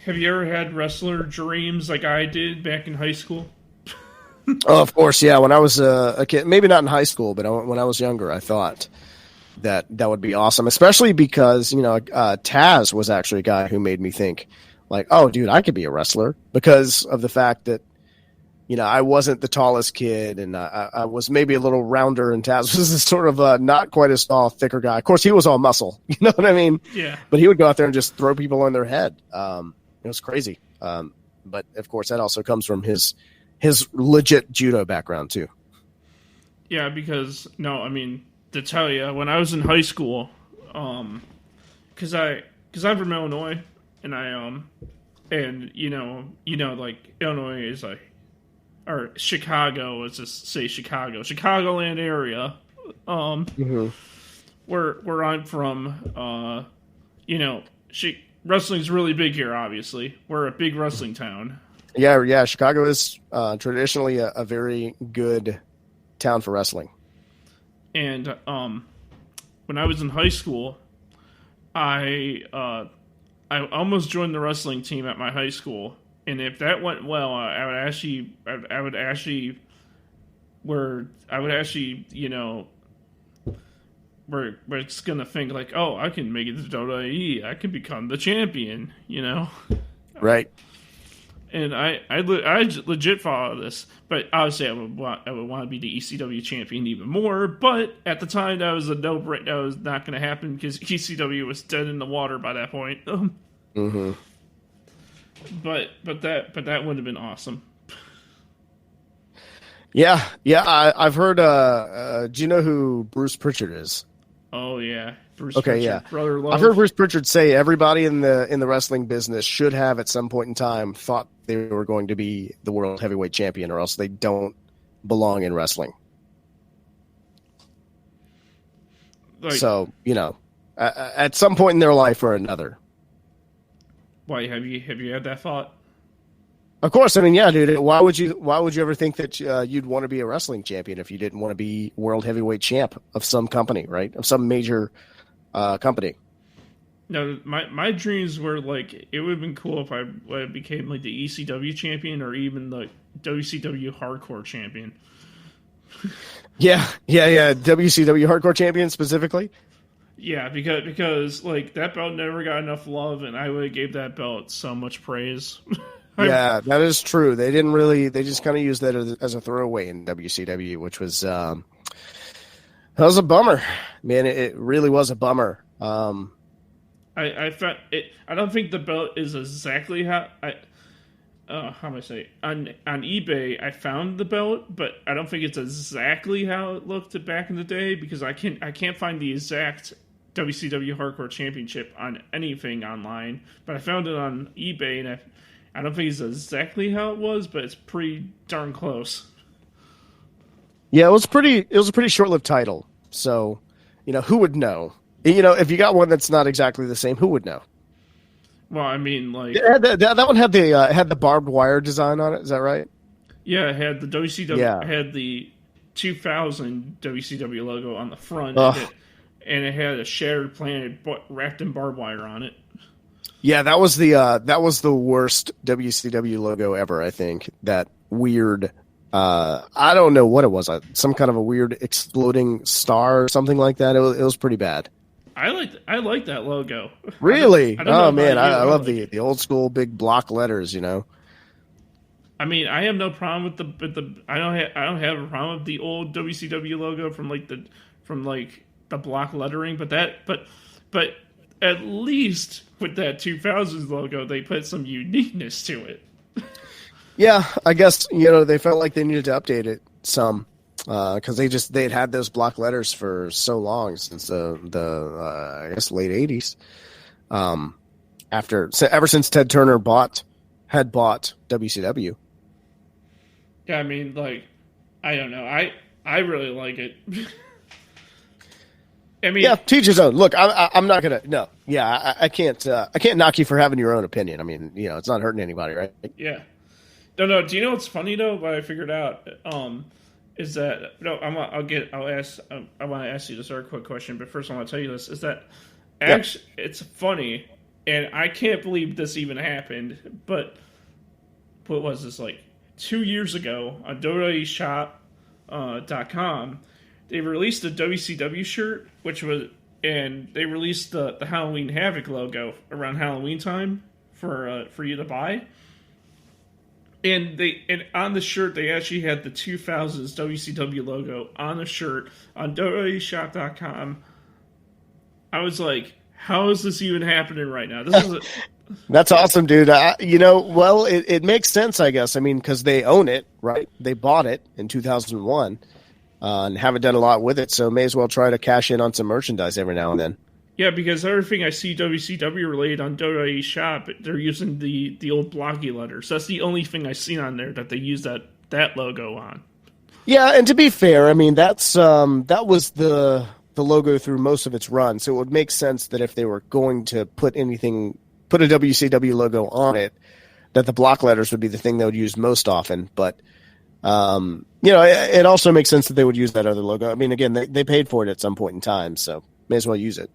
Have you ever had wrestler dreams like I did back in high school? Oh, of course, yeah. When I was a kid, maybe not in high school, but when I was younger, I thought that would be awesome, especially because, Taz was actually a guy who made me think, like, oh, dude, I could be a wrestler, because of the fact that, I wasn't the tallest kid, and I was maybe a little rounder, and Taz was this sort of not quite as tall, thicker guy. Of course, he was all muscle, you know what I mean? Yeah. But he would go out there and just throw people on their head. It was crazy. But, of course, that also comes from his legit judo background, too. Yeah, because, to tell you, when I was in high school, because I'm from Illinois, and like, Illinois is like, or Chicago, let's just say Chicagoland area, where I'm from, wrestling's really big here, obviously. We're a big wrestling town. Yeah, Chicago is traditionally a very good town for wrestling. And when I was in high school, I almost joined the wrestling team at my high school. And if that went well, I would actually, we're just gonna think like, oh, I can make it to WWE. I can become the champion, Right. And I legit follow this, but obviously I would want to be the ECW champion even more. But at the time, that was that was not going to happen because ECW was dead in the water by that point. Mm-hmm. But that would have been awesome. Yeah. I've heard. Do you know who Bruce Pritchard is? Oh yeah, Bruce. Okay, Pritchard, yeah. Brother Love. I've heard Bruce Pritchard say everybody in the wrestling business should have at some point in time thought they were going to be the world heavyweight champion, or else they don't belong in wrestling. Like, so at some point in their life or another. Why have you had that thought? Of course, I mean, yeah, dude. Why would you ever think that you'd want to be a wrestling champion if you didn't want to be world heavyweight champ of some company, right? Of some major company. No, my dreams were like, it would have been cool if I became like the ECW champion or even the WCW hardcore champion. Yeah. WCW hardcore champion specifically. Yeah, because like that belt never got enough love, and I would have gave that belt so much praise. Yeah, that is true. They didn't really. They just kind of used that as a throwaway in WCW, which was that was a bummer, man. It really was a bummer. I found it. I don't think the belt is exactly how how am I say on eBay. I found the belt, but I don't think it's exactly how it looked back in the day because I can't find the exact WCW Hardcore Championship on anything online. But I found it on eBay, and I don't think it's exactly how it was, but it's pretty darn close. Yeah, it was a pretty short-lived title. So, who would know? If you got one that's not exactly the same, who would know? Well, I mean, like that one had the barbed wire design on it. Is that right? Yeah, it had the WCW. Yeah. It had the 2000 WCW logo on the front, and it had a Shattered Planet wrapped in barbed wire on it. Yeah, that was the worst WCW logo ever. I think that weird. I don't know what it was. Some kind of a weird exploding star or something like that. It was pretty bad. I like that logo. Really? I don't know I love the old school big block letters. I mean, I have no problem with the I don't have a problem with the old WCW logo from the block lettering, but at least with that 2000s logo, they put some uniqueness to it. Yeah, I guess they felt like they needed to update it some because they'd had those block letters for so long since the I guess late 80s. Ever since Ted Turner had bought WCW. Yeah, I mean, like, I don't know. I really like it. I mean, Yeah, teach his own. Look, I'm not gonna. No, yeah, I can't. I can't knock you for having your own opinion. I mean, it's not hurting anybody, right? yeah. No. Do you know what's funny though? What I figured out is that no. I'll ask. I want to ask you this very quick question, but first I want to tell you this: is that Yeah. actually it's funny, and I can't believe this even happened. But what was this like 2 years ago on .com? They released a WCW shirt, which was, and they released the Halloween Havoc logo around Halloween time for you to buy. And on the shirt they actually had the 2000s WCW logo on the shirt on WWEshop.com. I was like, how is this even happening right now? This is That's awesome, dude. Well, it makes sense, I guess. I mean, because they own it, right? They bought it in 2001 and haven't done a lot with it, so may as well try to cash in on some merchandise every now and then. yeah, because everything I see WCW related on WWE Shop, they're using the old blocky letters. That's the only thing I've seen on there that they use that logo on. Yeah, and to be fair, I mean that was the logo through most of its run, so it would make sense that if they were going to put a WCW logo on it, that the block letters would be the thing they would use most often. But it also makes sense that they would use that other logo. I mean, again, they paid for it at some point in time, so may as well use it.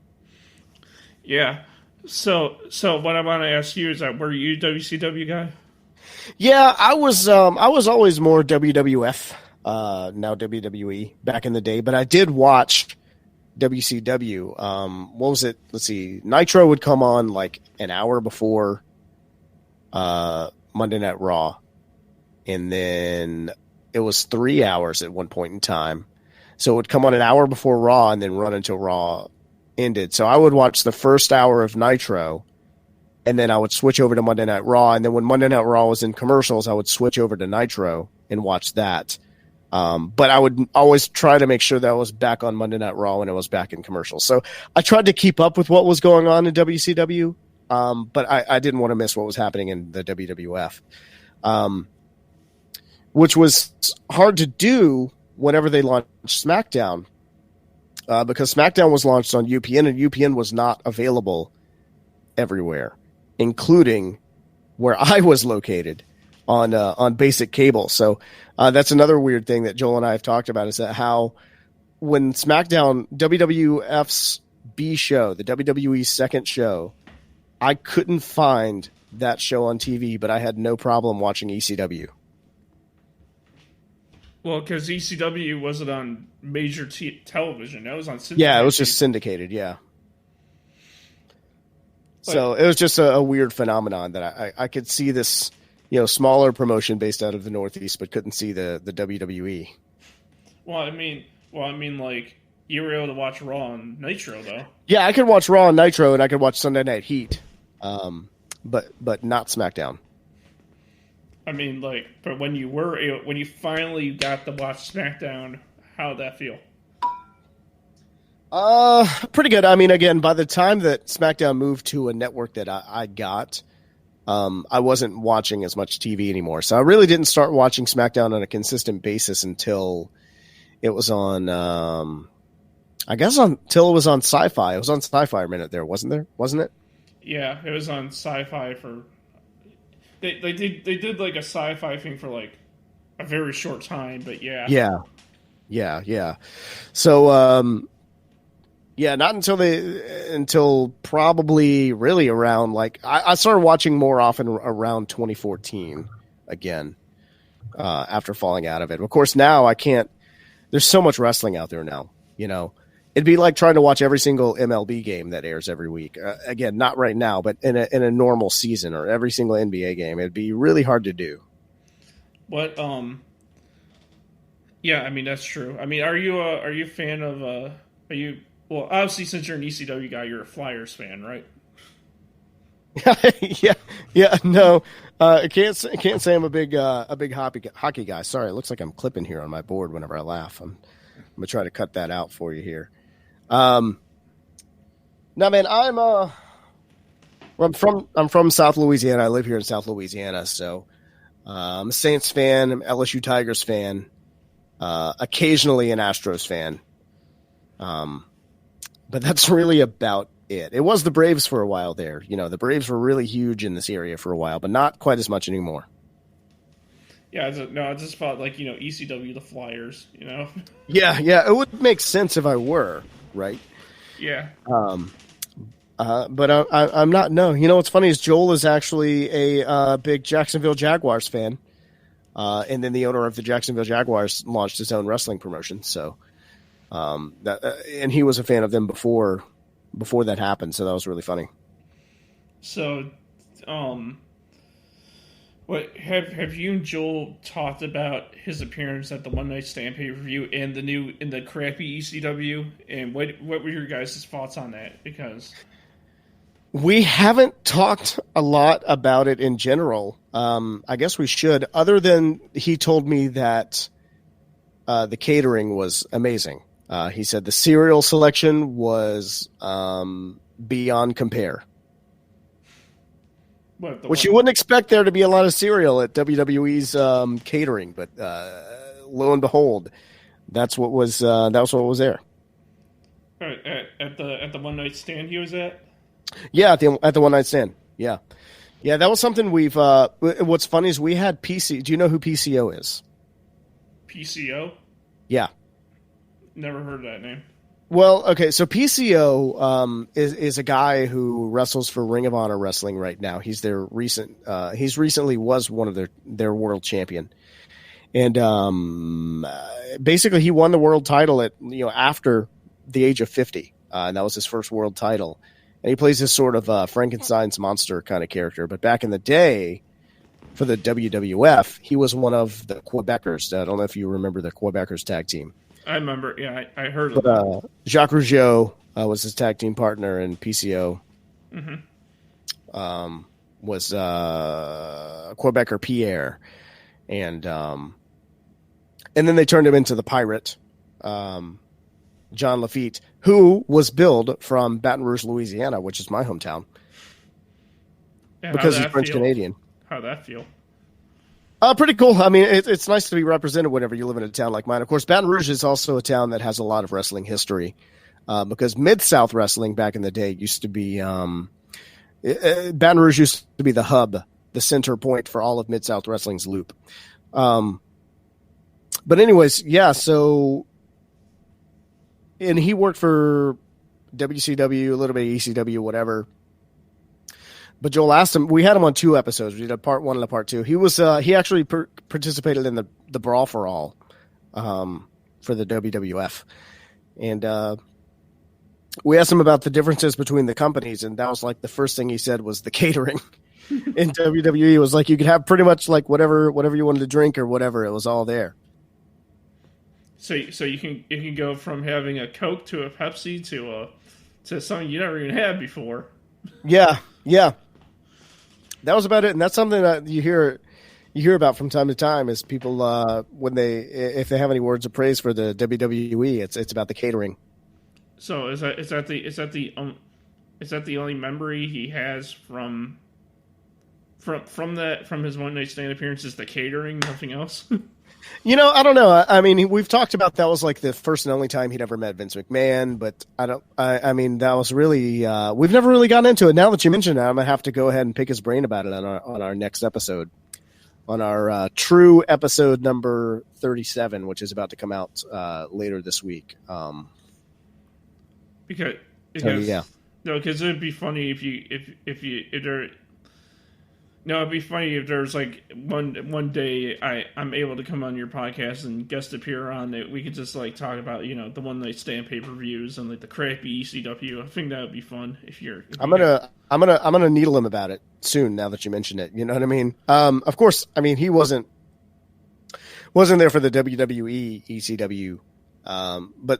Yeah. So what I want to ask you is that were you a WCW guy? Yeah, I was always more WWF, now WWE back in the day, but I did watch WCW. What was it? Let's see. Nitro would come on like an hour before Monday Night Raw, and then it was 3 hours at one point in time. So it would come on an hour before Raw and then run until Raw ended. So I would watch the first hour of Nitro, and then I would switch over to Monday Night Raw. And then when Monday Night Raw was in commercials, I would switch over to Nitro and watch that. But I would always try to make sure that I was back on Monday Night Raw when it was back in commercials. So I tried to keep up with what was going on in WCW, but I didn't want to miss what was happening in the WWF, which was hard to do whenever they launched SmackDown, because SmackDown was launched on UPN, and UPN was not available everywhere, including where I was located on basic cable. So that's another weird thing that Joel and I have talked about, is that how when SmackDown, WWF's B show, the WWE's second show, I couldn't find that show on TV, but I had no problem watching ECW. Well, because ECW wasn't on major television. That was on syndicated. Yeah, it was just syndicated, yeah. So it was just a weird phenomenon that I could see this, smaller promotion based out of the Northeast, but couldn't see the WWE. Well, I mean, like, you were able to watch Raw on Nitro, though. Yeah, I could watch Raw and Nitro, and I could watch Sunday Night Heat, but not SmackDown. I mean, like, but when you finally got to watch SmackDown, how'd that feel? Pretty good. I mean, again, by the time that SmackDown moved to a network that I got, I wasn't watching as much TV anymore. So I really didn't start watching SmackDown on a consistent basis until it was on, until it was on Sci-Fi. It was on Sci-Fi a minute there, wasn't it? Yeah, it was on Sci-Fi for. They did like a Sci-Fi thing for like a very short time, but yeah. Yeah. So, not until probably really around like I started watching more often around 2014 again, after falling out of it. Of course, now I can't. There's so much wrestling out there now. It'd be like trying to watch every single MLB game that airs every week. Again, not right now, but in a normal season, or every single NBA game, it'd be really hard to do. What? Yeah, I mean that's true. I mean, are you a fan of? Are you? Well, obviously, since you're an ECW guy, you're a Flyers fan, right? yeah. No, I can't say I'm a big hockey guy. Sorry, it looks like I'm clipping here on my board whenever I laugh. I'm gonna try to cut that out for you here. No, man, I'm from South Louisiana. I live here in South Louisiana, so I'm a Saints fan. I'm an LSU Tigers fan. Occasionally an Astros fan. but that's really about it. It was the Braves for a while there. The Braves were really huge in this area for a while, but not quite as much anymore. Yeah, I just thought ECW, the Flyers, Yeah, it would make sense if I were, right? Yeah. But I'm not. No, what's funny is Joel is actually a big Jacksonville Jaguars fan, and then the owner of the Jacksonville Jaguars launched his own wrestling promotion. So, and he was a fan of them before that happened. So that was really funny. So, what have you and Joel talked about his appearance at the One Night Stand pay-per-view and the crappy ECW, and what were your guys' thoughts on that? Because we haven't talked a lot about it in general. I guess we should, other than he told me that the catering was amazing. He said the cereal selection was beyond compare. Which you wouldn't expect there to be a lot of cereal at WWE's catering, but lo and behold, that's what was there. At the One Night Stand he was at. Yeah, at the One Night Stand. Yeah, that was something we've. What's funny is we had PC. Do you know who PCO is? PCO. Yeah. Never heard that name. Well, okay, so PCO is a guy who wrestles for Ring of Honor Wrestling right now. He's he's recently was one of their world champion, and basically he won the world title at after the age of 50, and that was his first world title. And he plays this sort of Frankenstein's monster kind of character. But back in the day, for the WWF, he was one of the Quebecers. I don't know if you remember the Quebecers tag team. I remember, yeah, I heard of that. Jacques Rougeau was his tag team partner, and PCO was Quebecer Pierre, and then they turned him into the Pirate, John Lafitte, who was billed from Baton Rouge, Louisiana, which is my hometown, because he's French Canadian. How'd that feel? Pretty cool. I mean, it's nice to be represented whenever you live in a town like mine. Of course, Baton Rouge is also a town that has a lot of wrestling history, because Mid-South Wrestling back in the day used to be Baton Rouge used to be the hub, the center point for all of Mid-South Wrestling's loop. But anyways, yeah, so and he worked for WCW, a little bit of ECW, whatever. But Joel asked him. We had him on 2 episodes. We did a part 1 and a part 2. He was he actually participated in the Brawl for All for the WWF, and we asked him about the differences between the companies, and that was like the first thing he said was the catering. In WWE, it was like you could have pretty much like whatever you wanted to drink or whatever. It was all there. So you can go from having a Coke to a Pepsi to something you never even had before. Yeah. That was about it, and that's something that you hear about from time to time is people if they have any words of praise for the WWE, it's about the catering. So is that the only memory he has from his One Night Stand appearance is the catering, nothing else? I don't know. I mean, we've talked about that was like the first and only time he'd ever met Vince McMahon, but I mean, that was really, we've never really gotten into it. Now that you mention it, I'm going to have to go ahead and pick his brain about it on our next episode, on our true episode number 37, which is about to come out later this week. Because yeah. No, because it'd be funny if it'd be funny if there's like one day I'm able to come on your podcast and guest appear on it. We could just like talk about the One Night Stand pay-per-views and like the crappy ECW. I think that would be fun I'm gonna needle him about it soon. Now that you mention it, you know what I mean. Of course, I mean he wasn't there for the WWE ECW,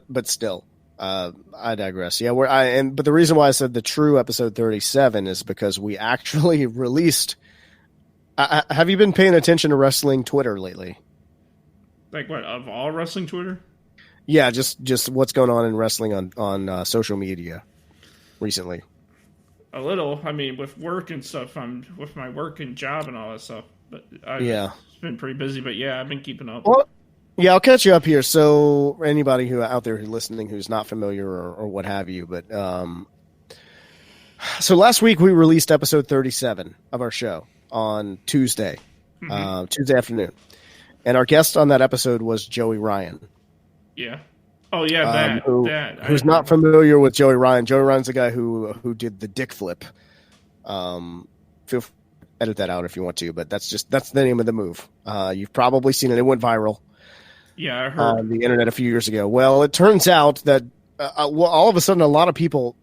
but still. I digress. Yeah, but the reason why I said the true episode 37 is because we actually released. Have you been paying attention to wrestling Twitter lately? Like what, of all wrestling Twitter? Yeah, just what's going on in wrestling on social media recently. A little. I mean, with work and stuff. I'm with my work and job and all that stuff. But it's been pretty busy. But yeah, I've been keeping up. Yeah, I'll catch you up here. So anybody who out there who's listening who's not familiar or what have you, but so last week we released episode 37 of our show on Tuesday, Tuesday afternoon, and our guest on that episode was Joey Ryan. Yeah. Oh yeah, who's not familiar with Joey Ryan? Joey Ryan's the guy who did the dick flip. Feel free to edit that out if you want to, but that's the name of the move. You've probably seen it. It went viral. Yeah, I heard on the internet a few years ago. Well, it turns out that all of a sudden, a lot of people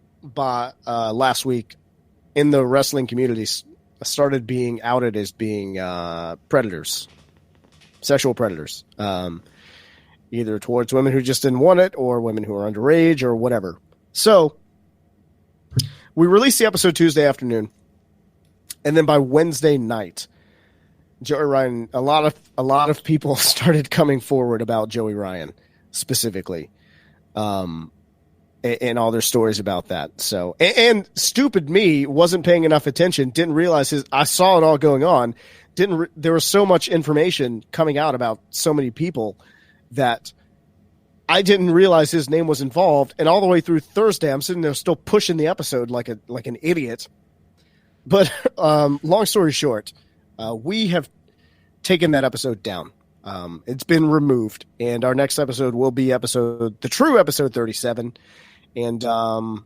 last week in the wrestling communities started being outed as being predators, sexual predators, either towards women who just didn't want it or women who are underage or whatever. So we released the episode Tuesday afternoon, and then by Wednesday night, Joey Ryan, a lot of people started coming forward about Joey Ryan specifically, and all their stories about that. So, and stupid me wasn't paying enough attention, didn't realize I saw it all going on. There was so much information coming out about so many people that I didn't realize his name was involved. And all the way through Thursday, I'm sitting there still pushing the episode like an idiot. But long story short, we have taken that episode down. It's been removed, and our next episode will be the true episode 37. And I'm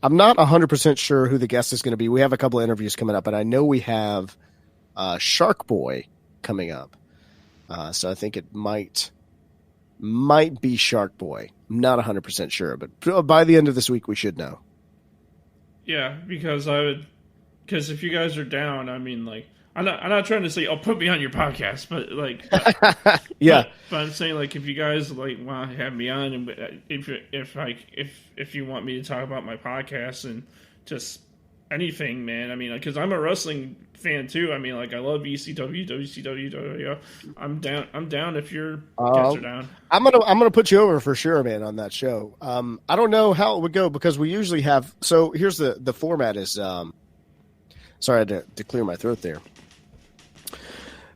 not 100% sure who the guest is going to be. We have a couple of interviews coming up, and I know we have Shark Boy coming up. So I think it might be Shark Boy. I'm not 100% sure, but by the end of this week, we should know. Yeah, because if you guys are down, I mean, like, I'm not trying to say, oh, put me on your podcast, but like, yeah. But I'm saying, like, if you guys like want to have me on, and if you want me to talk about my podcast and just anything, man. I mean, because I'm a wrestling fan too. I mean, like, I love ECW, WCW. I'm down if you're guys are down. I'm gonna put you over for sure, man, on that show. I don't know how it would go because we usually have. So here's the format is. Sorry, I had to clear my throat there.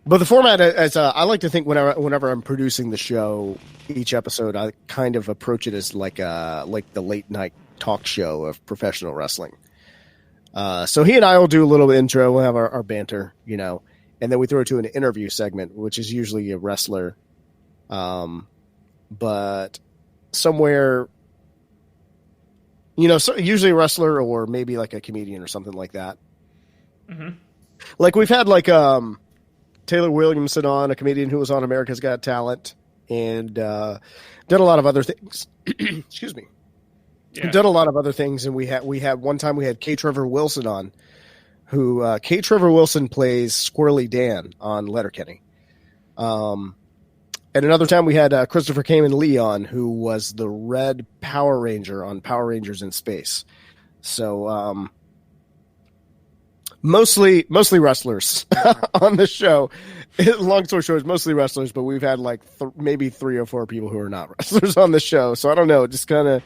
But the format is, I like to think whenever I'm producing the show, each episode, I kind of approach it as like the late night talk show of professional wrestling. So he and I will do a little intro. We'll have our banter, and then we throw it to an interview segment, which is usually a wrestler, but somewhere, so usually a wrestler or maybe like a comedian or something like that. Mm-hmm. Like we've had Taylor Williamson on, a comedian who was on America's Got Talent, and done a lot of other things. Excuse me. Yeah. Done a lot of other things, and we had one time we had K. Trevor Wilson on, who K. Trevor Wilson plays Squirrely Dan on Letterkenny. And another time we had Christopher Kamen Lee on, who was the Red Power Ranger on Power Rangers in Space. So mostly wrestlers on the show. Long story short, it's mostly wrestlers, but we've had like maybe 3 or 4 people who are not wrestlers on the show. So I don't know. It just kind of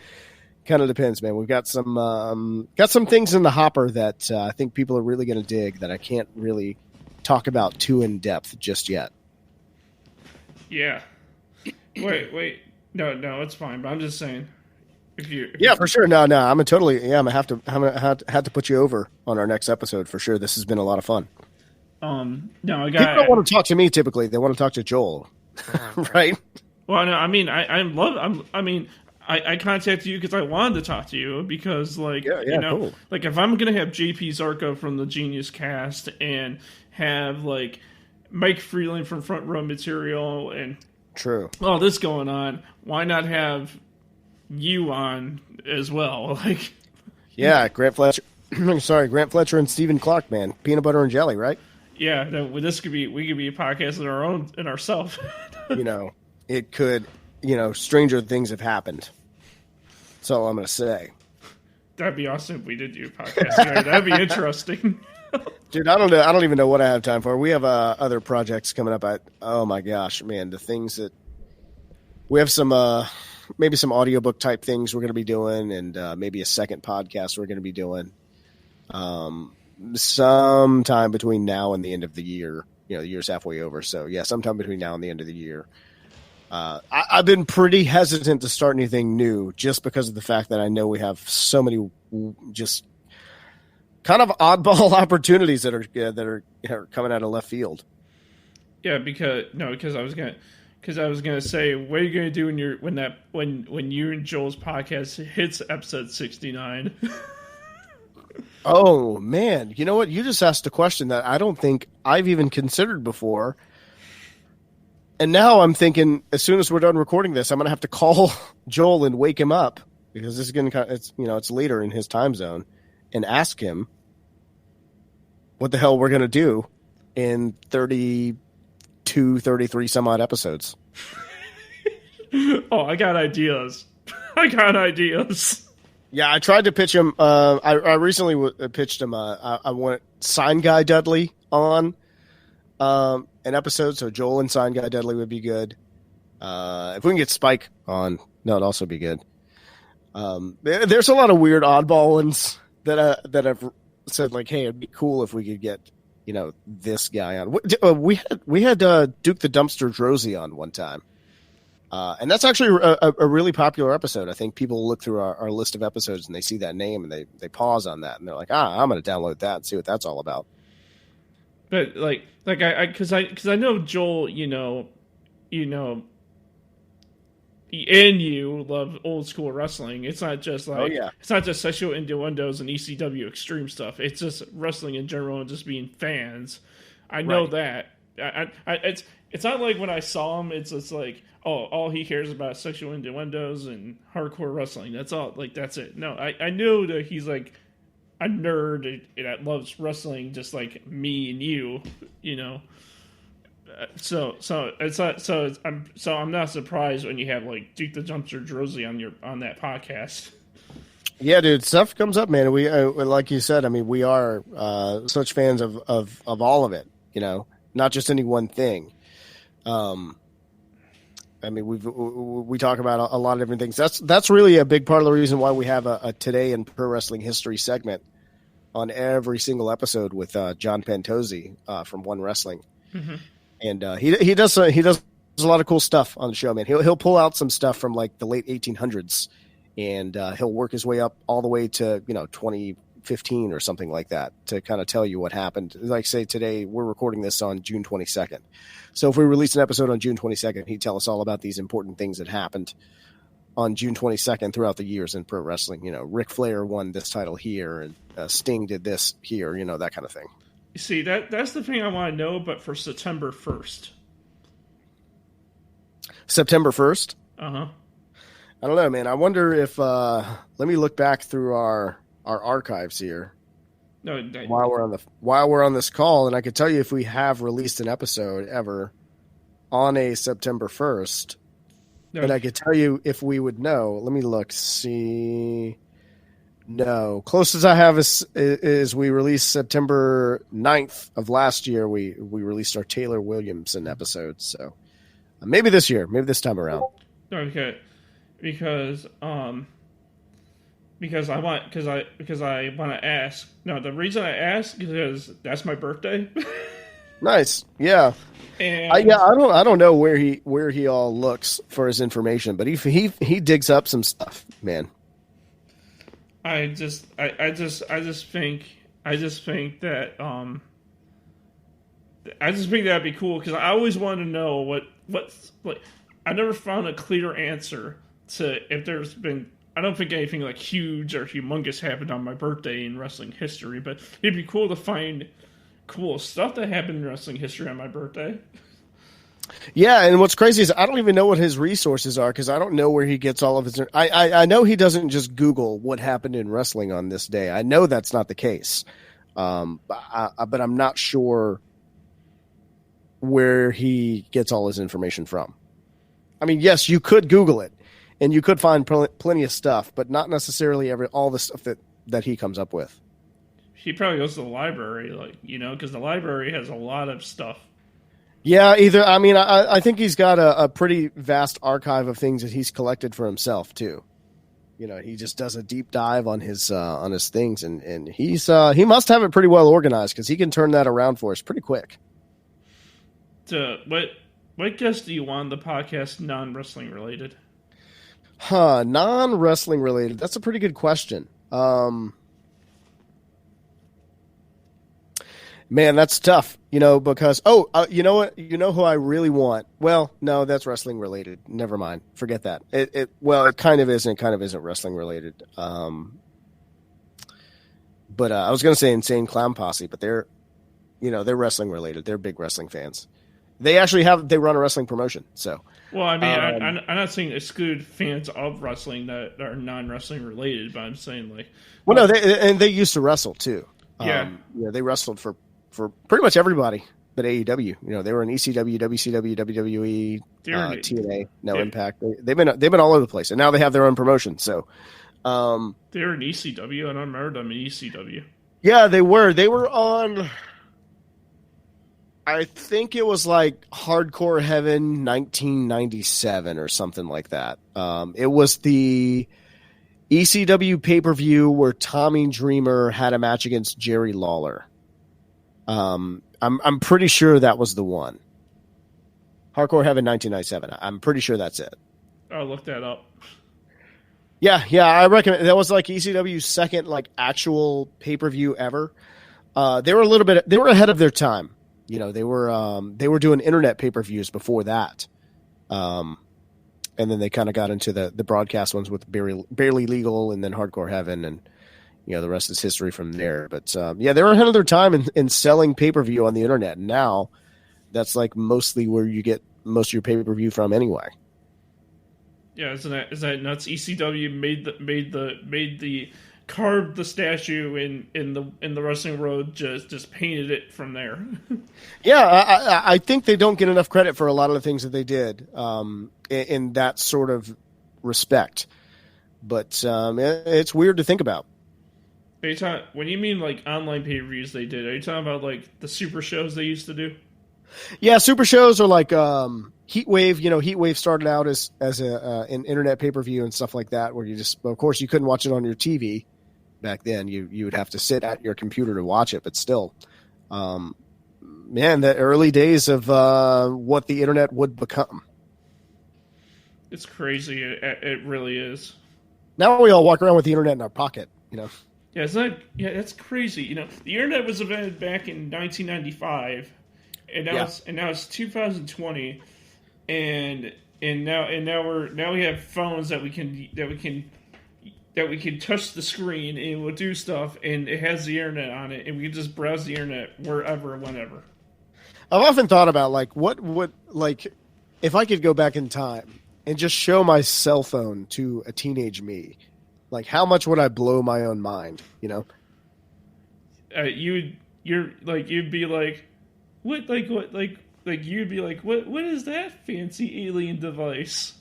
depends, man. We've got some things in the hopper that I think people are really going to dig that I can't really talk about too in depth just yet. Yeah. Wait. No, it's fine. But I'm just saying. For sure. No. I'm gonna have to put you over on our next episode for sure. This has been a lot of fun. No, people don't want to talk to me typically. They want to talk to Joel, right? Well, no, I mean, I contacted you because I wanted to talk to you because, like, cool. Like if I'm gonna have JP Zarko from the Genius Cast and have like Mike Freeland from Front Row Material and all this going on, why not have you on as well? Like, Grant Fletcher. Sorry, Grant Fletcher and Stephen Clark, man. Peanut butter and jelly, right? Yeah, we could be a podcast in our own in ourselves. It could. Stranger things have happened. That's all I'm going to say. That'd be awesome if we did do a podcast. Right? That'd be interesting. Dude, I don't know. I don't even know what I have time for. We have other projects coming up. Oh my gosh, man, the things that we have some. Maybe some audiobook type things we're going to be doing, and maybe a second podcast we're going to be doing sometime between now and the end of the year. The year's halfway over. So, yeah, sometime between now and the end of the year. I've been pretty hesitant to start anything new just because of the fact that I know we have so many just kind of oddball opportunities that are coming out of left field. Yeah, because I was gonna say, what are you gonna do when you and Joel's podcast hits episode 69? Oh man, you know what? You just asked a question that I don't think I've even considered before. And now I'm thinking, as soon as we're done recording this, I'm going to have to call Joel and wake him up because this is going to, it's later in his time zone, and ask him what the hell we're going to do in 32, 33 some odd episodes. Oh, I got ideas. Yeah, I tried to pitch him. I recently pitched him. I want Sign Guy Dudley on an episode, so Joel and Sign Guy Dudley would be good. If we can get Spike on, that'd also be good. There's a lot of weird oddball ones that I've said, like, hey, it'd be cool if we could get this guy on. We had Duke the Dumpster Drosy on one time. And that's actually a really popular episode. I think people look through our list of episodes and they see that name and they pause on that and they're like, I'm going to download that and see what that's all about. But because I know Joel, and you love old school wrestling. It's not just it's not just sexual innuendos and ECW extreme stuff. It's just wrestling in general and just being fans. I know that. It's not like when I saw him, it's just like, all he cares about is sexual innuendos and hardcore wrestling. That's all. Like, that's it. No, I know that he's like a nerd that loves wrestling just like me and you, So it's not. I'm not surprised when you have like Duke the Dumpster Drosy on that podcast. Yeah, dude, stuff comes up, man. We like you said. I mean, we are such fans of all of it. Not just any one thing. I mean, we talk about a lot of different things. That's really a big part of the reason why we have a Today in Pro Wrestling History segment on every single episode with John Pantozzi from One Wrestling, and he does a lot of cool stuff on the show, man. He'll pull out some stuff from like the late 1800s, and he'll work his way up all the way to 2015 or something like that to kind of tell you what happened. Like, say today we're recording this on June 22nd. So if we release an episode on June 22nd, he'd tell us all about these important things that happened on June 22nd throughout the years in pro wrestling. Ric Flair won this title here, and Sting did this here, that kind of thing. You see, that's the thing I want to know, but for September 1st. September 1st? Uh-huh. I don't know, man. I wonder if, let me look back through our archives here. No, while we're on this call, and I could tell you if we have released an episode ever on a September 1st, but I could tell you if we would know. Let me look. See, no, closest I have is we released September 9th of last year. We released our Taylor Williamson episode. So maybe this year, maybe this time around. Okay, because I want to ask. No, the reason I ask is because that's my birthday. Nice, yeah. And I don't know where he all looks for his information, but he digs up some stuff, man. I just think that that'd be cool because I always wanted to know what's like. I never found a clear answer to if there's been. I don't think anything like huge or humongous happened on my birthday in wrestling history, but it'd be cool to find cool stuff that happened in wrestling history on my birthday. Yeah, and what's crazy is I don't even know what his resources are because I don't know where he gets all of his. I know he doesn't just Google what happened in wrestling on this day. I know that's not the case, but I'm not sure where he gets all his information from. I mean, yes, you could Google it. And you could find plenty of stuff, but not necessarily all the stuff that he comes up with. He probably goes to the library, because the library has a lot of stuff. Yeah, I think he's got a pretty vast archive of things that he's collected for himself too. He just does a deep dive on his things, and he must have it pretty well organized because he can turn that around for us pretty quick. What What guest do you want on the podcast non-wrestling related? Non-wrestling related. That's a pretty good question. Man, that's tough, because you know what? You know who I really want? Well, no, that's wrestling related. Never mind. Forget that. It kind of isn't wrestling related. But I was going to say Insane Clown Posse, but they're wrestling related. They're big wrestling fans. They actually they run a wrestling promotion. So, well, I mean, I'm not saying exclude fans of wrestling that are non-wrestling related, but I'm saying like, well, no, they used to wrestle too. Yeah, they wrestled for pretty much everybody but AEW. They were in ECW, WCW, WWE, TNA, Impact. They've been all over the place, and now they have their own promotion. So, they're in ECW. I don't remember them in ECW. Yeah, they were. They were on. I think it was like Hardcore Heaven 1997 or something like that. It was the ECW pay-per-view where Tommy Dreamer had a match against Jerry Lawler. I'm pretty sure that was the one. Hardcore Heaven 1997. I'm pretty sure that's it. I'll look that up. Yeah, I recommend. That was like ECW's second like actual pay-per-view ever. They were ahead of their time. They were doing internet pay-per-views before that. And then they kind of got into the broadcast ones with Barely Legal and then Hardcore Heaven, and the rest is history from there. But they were ahead of their time in selling pay-per-view on the internet. And now that's like mostly where you get most of your pay-per-view from anyway. Yeah, is that nuts? ECW made the carved the statue in the wrestling world, just painted it from there. Yeah, I think they don't get enough credit for a lot of the things that they did in that sort of respect. But it's weird to think about. When you mean like online pay-per-views they did, are you talking about like the super shows they used to do? Yeah, super shows are like Heatwave. Heatwave started out as an internet pay-per-view and stuff like that, where of course you couldn't watch it on your TV back then. You would have to sit at your computer to watch it, but still, the early days of what the internet would become. It's crazy. It really is. Now we all walk around with the internet in our pocket, Yeah, that's crazy. The internet was invented back in 1995. And now it's 2020, and now we have phones that we can touch the screen and we'll do stuff, and it has the internet on it, and we can just browse the internet wherever, whenever. I've often thought about like what would if I could go back in time and just show my cell phone to a teenage me, like how much would I blow my own mind? You'd be like. What you'd be like, what is that fancy alien device?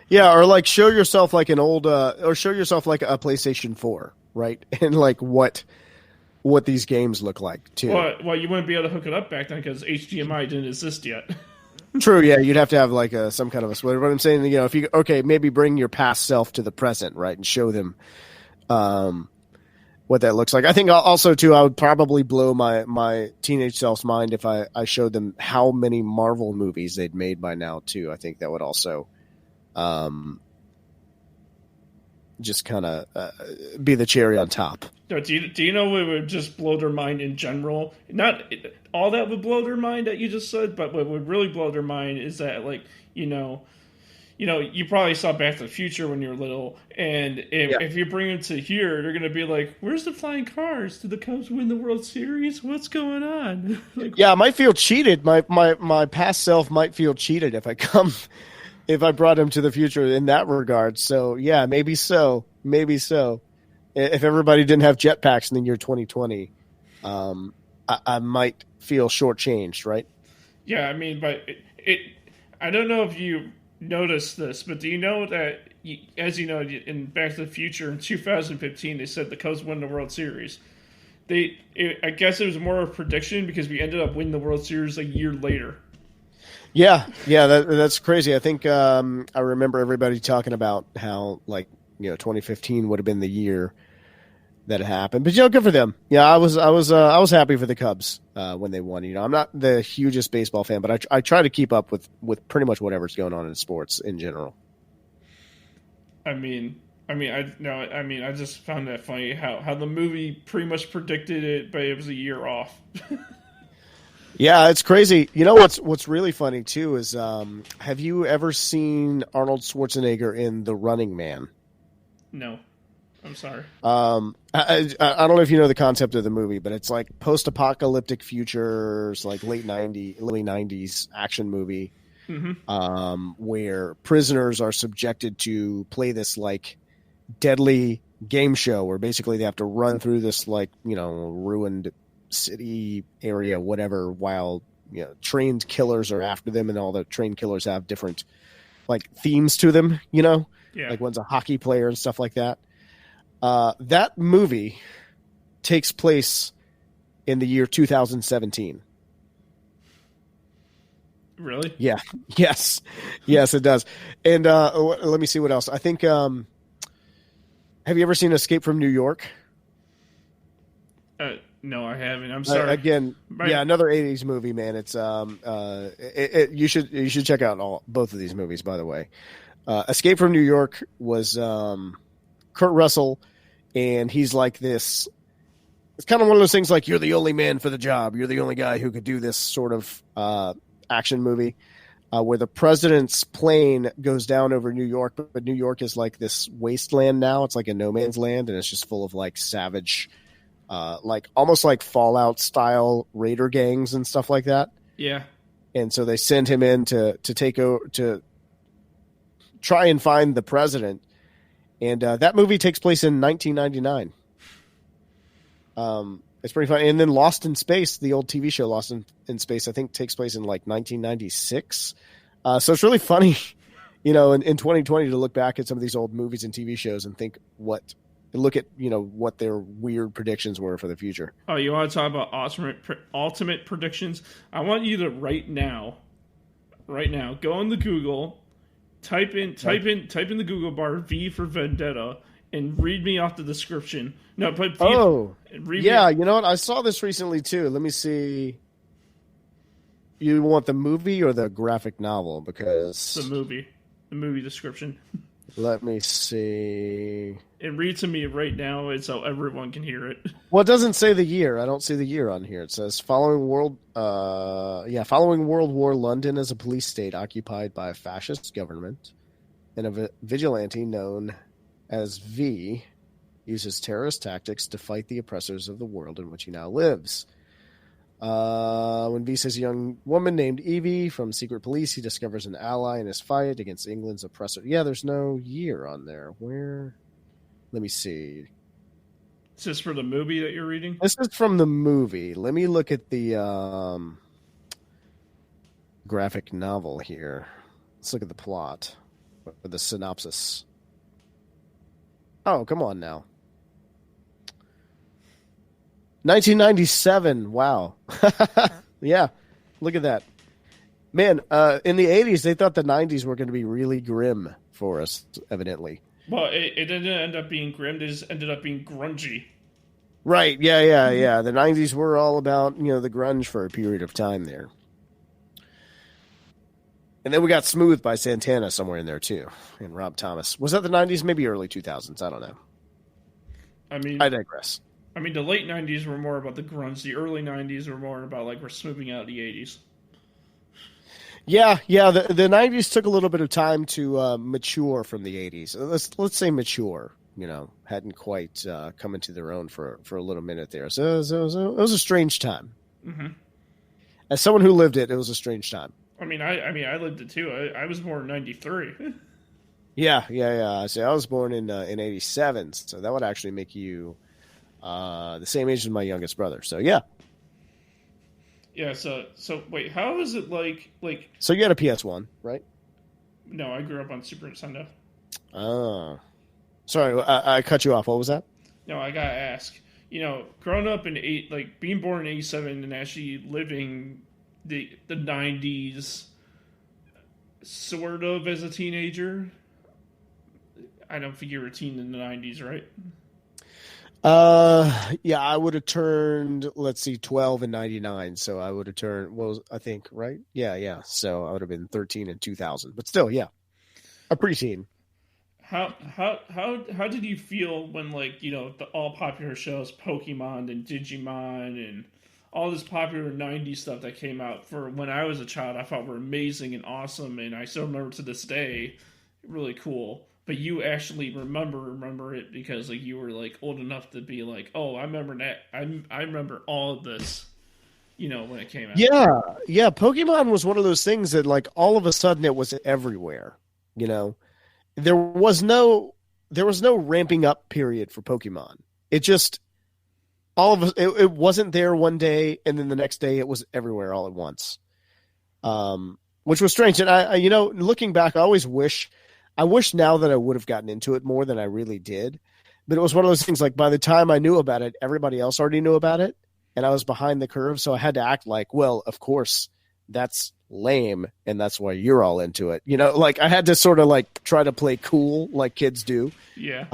Yeah, or like show yourself like or show yourself like a PlayStation 4, right? And like what these games look like too. Well, you wouldn't be able to hook it up back then because HDMI didn't exist yet. True, yeah, you'd have to have like some kind of a splitter. But I'm saying, if you maybe bring your past self to the present, right, and show them what that looks like. I think also too, I would probably blow my teenage self's mind if I showed them how many Marvel movies they'd made by now too. I think that would also just kind of be the cherry on top. Do you know what would just blow their mind in general? Not all that would blow their mind that you just said, but what would really blow their mind is that you probably saw Back to the Future when you were little, and if you bring them to here, they're going to be like, where's the flying cars? Did the Cubs win the World Series? What's going on? I might feel cheated. My past self might feel cheated if I brought him to the future in that regard. So, yeah, maybe so. If everybody didn't have jetpacks in the year 2020, I might feel shortchanged, right? Yeah, I mean, but I don't know if you noticed this, but do you know that, as you know, in Back to the Future in 2015, they said the Cubs won the World Series. I guess it was more of a prediction because we ended up winning the World Series a year later. Yeah, that's crazy. I think I remember everybody talking about how 2015 would have been the year that it happened. But good for them. Yeah, I was happy for the Cubs when they won. I'm not the hugest baseball fan, but I try to keep up with pretty much whatever's going on in sports in general. I just found that funny how the movie pretty much predicted it, but it was a year off. Yeah, it's crazy. What's really funny too is have you ever seen Arnold Schwarzenegger in The Running Man? No, I'm sorry. I don't know if you know the concept of the movie, but it's like post-apocalyptic futures, like late '90s action movie, where prisoners are subjected to play this like deadly game show where basically they have to run through this like ruined city area, whatever, while trained killers are after them, and all the trained killers have different like themes to them. Like one's a hockey player and stuff like that. That movie takes place in the year 2017. Really? Yeah. Yes, it does. And let me see what else. I think. Have you ever seen Escape from New York? No, I haven't. I'm sorry. Again, another '80s movie, man. It's you should check out both of these movies, by the way. Escape from New York was Kurt Russell, and he's like this. It's kind of one of those things like you're the only man for the job. You're the only guy who could do this sort of action movie. Where the president's plane goes down over New York, but New York is like this wasteland now. It's like a no man's land, and it's just full of like savage, like almost like Fallout style raider gangs and stuff like that. Yeah. And so they send him in to take over to try and find the president. And that movie takes place in 1999. It's pretty fun. And then Lost in Space, the old TV show Lost in Space, I think takes place in like 1996. So it's really funny, in 2020 to look back at some of these old movies and TV shows and look at what their weird predictions were for the future. Oh, you want to talk about ultimate predictions? I want you to right now, go on the Google, type in the Google bar V for Vendetta, and read me off the description. No, but yeah, you know what? I saw this recently too. Let me see. You want the movie or the graphic novel? Because the movie description. Let me see. And read to me right now, so everyone can hear it. Well, it doesn't say the year. I don't see the year on here. It says following World War London as a police state occupied by a fascist government, and a vigilante known as V uses terrorist tactics to fight the oppressors of the world in which he now lives. When V sees a young woman named Evie from secret police, he discovers an ally in his fight against England's oppressor. Yeah, there's no year on there. Where? Let me see. Is this for the movie that you're reading? This is from the movie. Let me look at the graphic novel here. Let's look at the plot or the synopsis. Oh, come on now. 1997. Wow. Yeah. Look at that. Man, in the 80s, they thought the 90s were going to be really grim for us, evidently. Well, it didn't end up being grim. It just ended up being grungy. Right. Yeah. The 90s were all about, the grunge for a period of time there. And then we got Smooth by Santana somewhere in there, too. And Rob Thomas. Was that the 90s? Maybe early 2000s. I don't know. I digress. I mean, the late 90s were more about the grunge. The early 90s were more about, we're smoothing out the 80s. Yeah. The 90s took a little bit of time to mature from the 80s. Let's say mature. Hadn't quite come into their own for a little minute there. So it was a strange time. Mm-hmm. As someone who lived it, it was a strange time. I lived it too. I was born in 93. Yeah. See, I was born in 87, so that would actually make you the same age as my youngest brother. So yeah. Yeah. So wait, how is it like? So you had a PS1, right? No, I grew up on Super Nintendo. Oh, sorry, I cut you off. What was that? No, I gotta ask. Growing up in being born in 87 and actually living the 90s sort of as a teenager. I don't think you were a teen in the 90s, right? Yeah, I would have turned, let's see, 12 in 99. So I would have turned, well, I think, right? Yeah, yeah. So I would have been 13 in 2000. But still, yeah, a preteen. How did you feel when, like, the all popular shows Pokemon and Digimon and all this popular '90s stuff that came out for when I was a child, I thought were amazing and awesome, and I still remember to this day, really cool. But you actually remember it because, like, you were, like, old enough to be like, oh, I remember that. I remember all of this, when it came out. Yeah, yeah. Pokemon was one of those things that, like, all of a sudden it was everywhere. You know, there was no there was no ramping up period for Pokemon. It just all of us it wasn't there one day and then the next day it was everywhere all at once. Which was strange. And I looking back, I wish now that I would have gotten into it more than I really did. But it was one of those things like by the time I knew about it, everybody else already knew about it, and I was behind the curve, so I had to act like, well, of course, that's lame, and that's why you're all into it. Like I had to sort of like try to play cool like kids do. Yeah.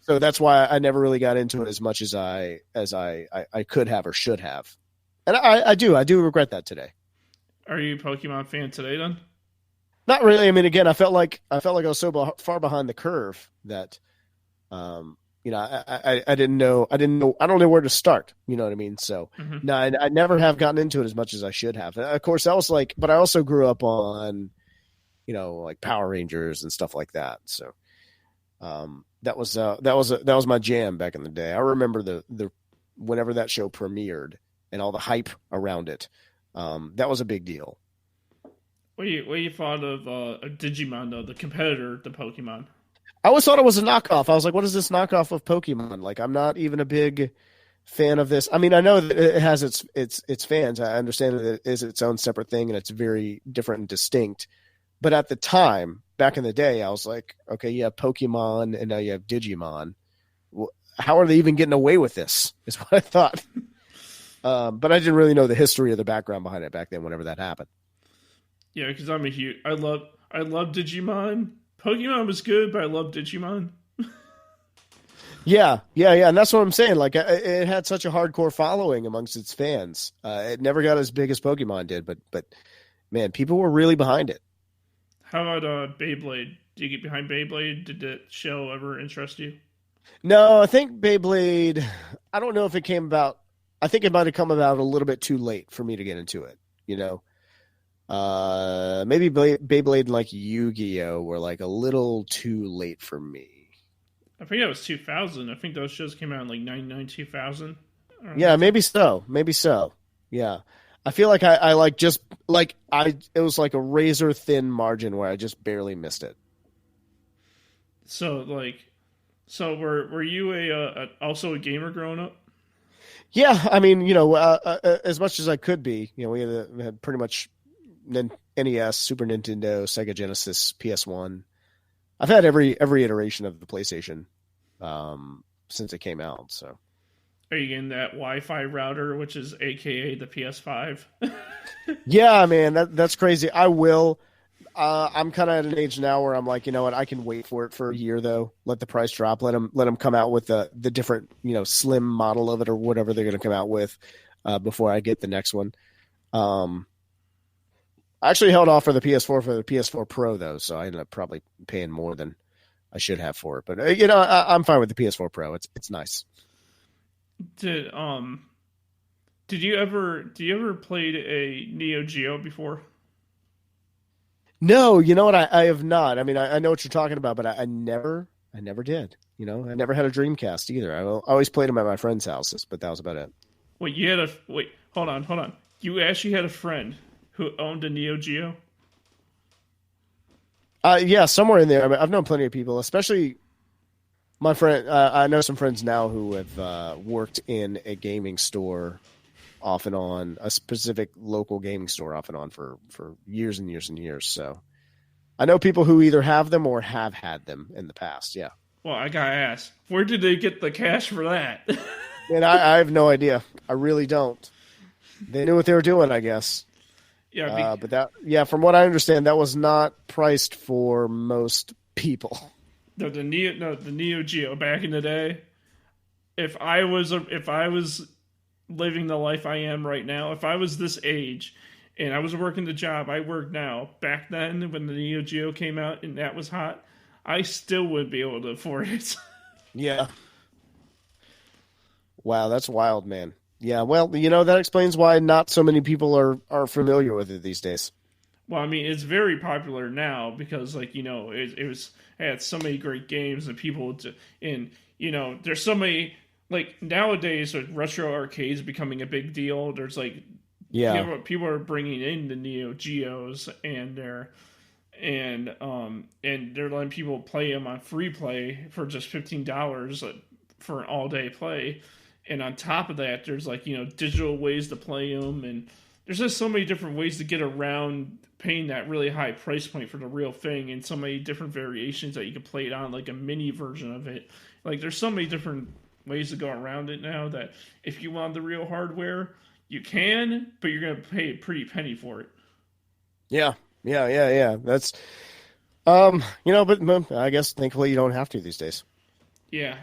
So that's why I never really got into it as much as I could have or should have. And I do regret that today. Are you a Pokemon fan today then? Not really. I mean, again, I felt like I was so far behind the curve that, I didn't know. I don't know where to start. You know what I mean? So no, I never have gotten into it as much as I should have. And of course, that was like, but I also grew up on, like Power Rangers and stuff like that. So, that was my jam back in the day. I remember the whenever that show premiered and all the hype around it. That was a big deal. What you thought of Digimon though, the competitor to Pokemon? I always thought it was a knockoff. I was like, what is this knockoff of Pokemon? Like, I'm not even a big fan of this. I mean, I know that it has its fans. I understand that it is its own separate thing and it's very different and distinct. But at the time, back in the day, I was like, okay, you have Pokemon and now you have Digimon. How are they even getting away with this? Is what I thought. But I didn't really know the history or the background behind it back then whenever that happened. Yeah, because I love Digimon. Pokemon was good, but I love Digimon. Yeah, and that's what I'm saying. Like, it had such a hardcore following amongst its fans. It never got as big as Pokemon did, but man, people were really behind it. How about Beyblade? Do you get behind Beyblade? Did that show ever interest you? No, I think Beyblade. I don't know if it came about. I think it might have come about a little bit too late for me to get into it. Maybe Beyblade and like Yu-Gi-Oh were like a little too late for me. I think that was 2000. I think those shows came out in like 99, 2000. Yeah, maybe so. Yeah. I feel like I like just like it was like a razor thin margin where I just barely missed it. So were you also a gamer growing up? Yeah, I mean, as much as I could be, we had pretty much NES, Super Nintendo, Sega Genesis, PS1. I've had every iteration of the PlayStation since it came out. So, are you getting that Wi-Fi router, which is AKA the PS5? Yeah, man, that's crazy. I will. I'm kind of at an age now where I'm like, you know what, I can wait for it for a year though. Let the price drop. Let them come out with the different slim model of it or whatever they're going to come out with before I get the next one. I actually held off for the PS4 for the PS4 Pro though, so I ended up probably paying more than I should have for it. But I'm fine with the PS4 Pro. It's nice. Did you ever played a Neo Geo before? No, you know what? I have not. I mean, I know what you're talking about, but I never did. I never had a Dreamcast either. I always played them at my friends' houses, but that was about it. Wait, hold on. You actually had a friend who owned a Neo Geo? Yeah, somewhere in there. I mean, I've known plenty of people, especially my friend. I know some friends now who have worked in a gaming store off and on, a specific local gaming store off and on for years and years and years. So I know people who either have them or have had them in the past. Yeah. Well, I gotta ask, where did they get the cash for that? And I have no idea. I really don't. They knew what they were doing, I guess. Yeah, from what I understand, that was not priced for most people. The Neo Geo back in the day, if I was living the life I am right now, if I was this age and I was working the job I work now, back then when the Neo Geo came out and that was hot, I still wouldn't be able to afford it. Yeah. Wow, that's wild, man. Yeah, well, that explains why not so many people are familiar with it these days. Well, I mean, it's very popular now because, like, it had so many great games and there's so many, like, nowadays with retro arcades becoming a big deal. There's like, people are bringing in the Neo Geos and they're letting people play them on free play for just $15 for an all day play. And on top of that, there's like, digital ways to play them, and there's just so many different ways to get around paying that really high price point for the real thing, and so many different variations that you can play it on, like a mini version of it. Like, there's so many different ways to go around it now that if you want the real hardware, you can, but you're going to pay a pretty penny for it. Yeah. That's, but I guess thankfully you don't have to these days. Yeah.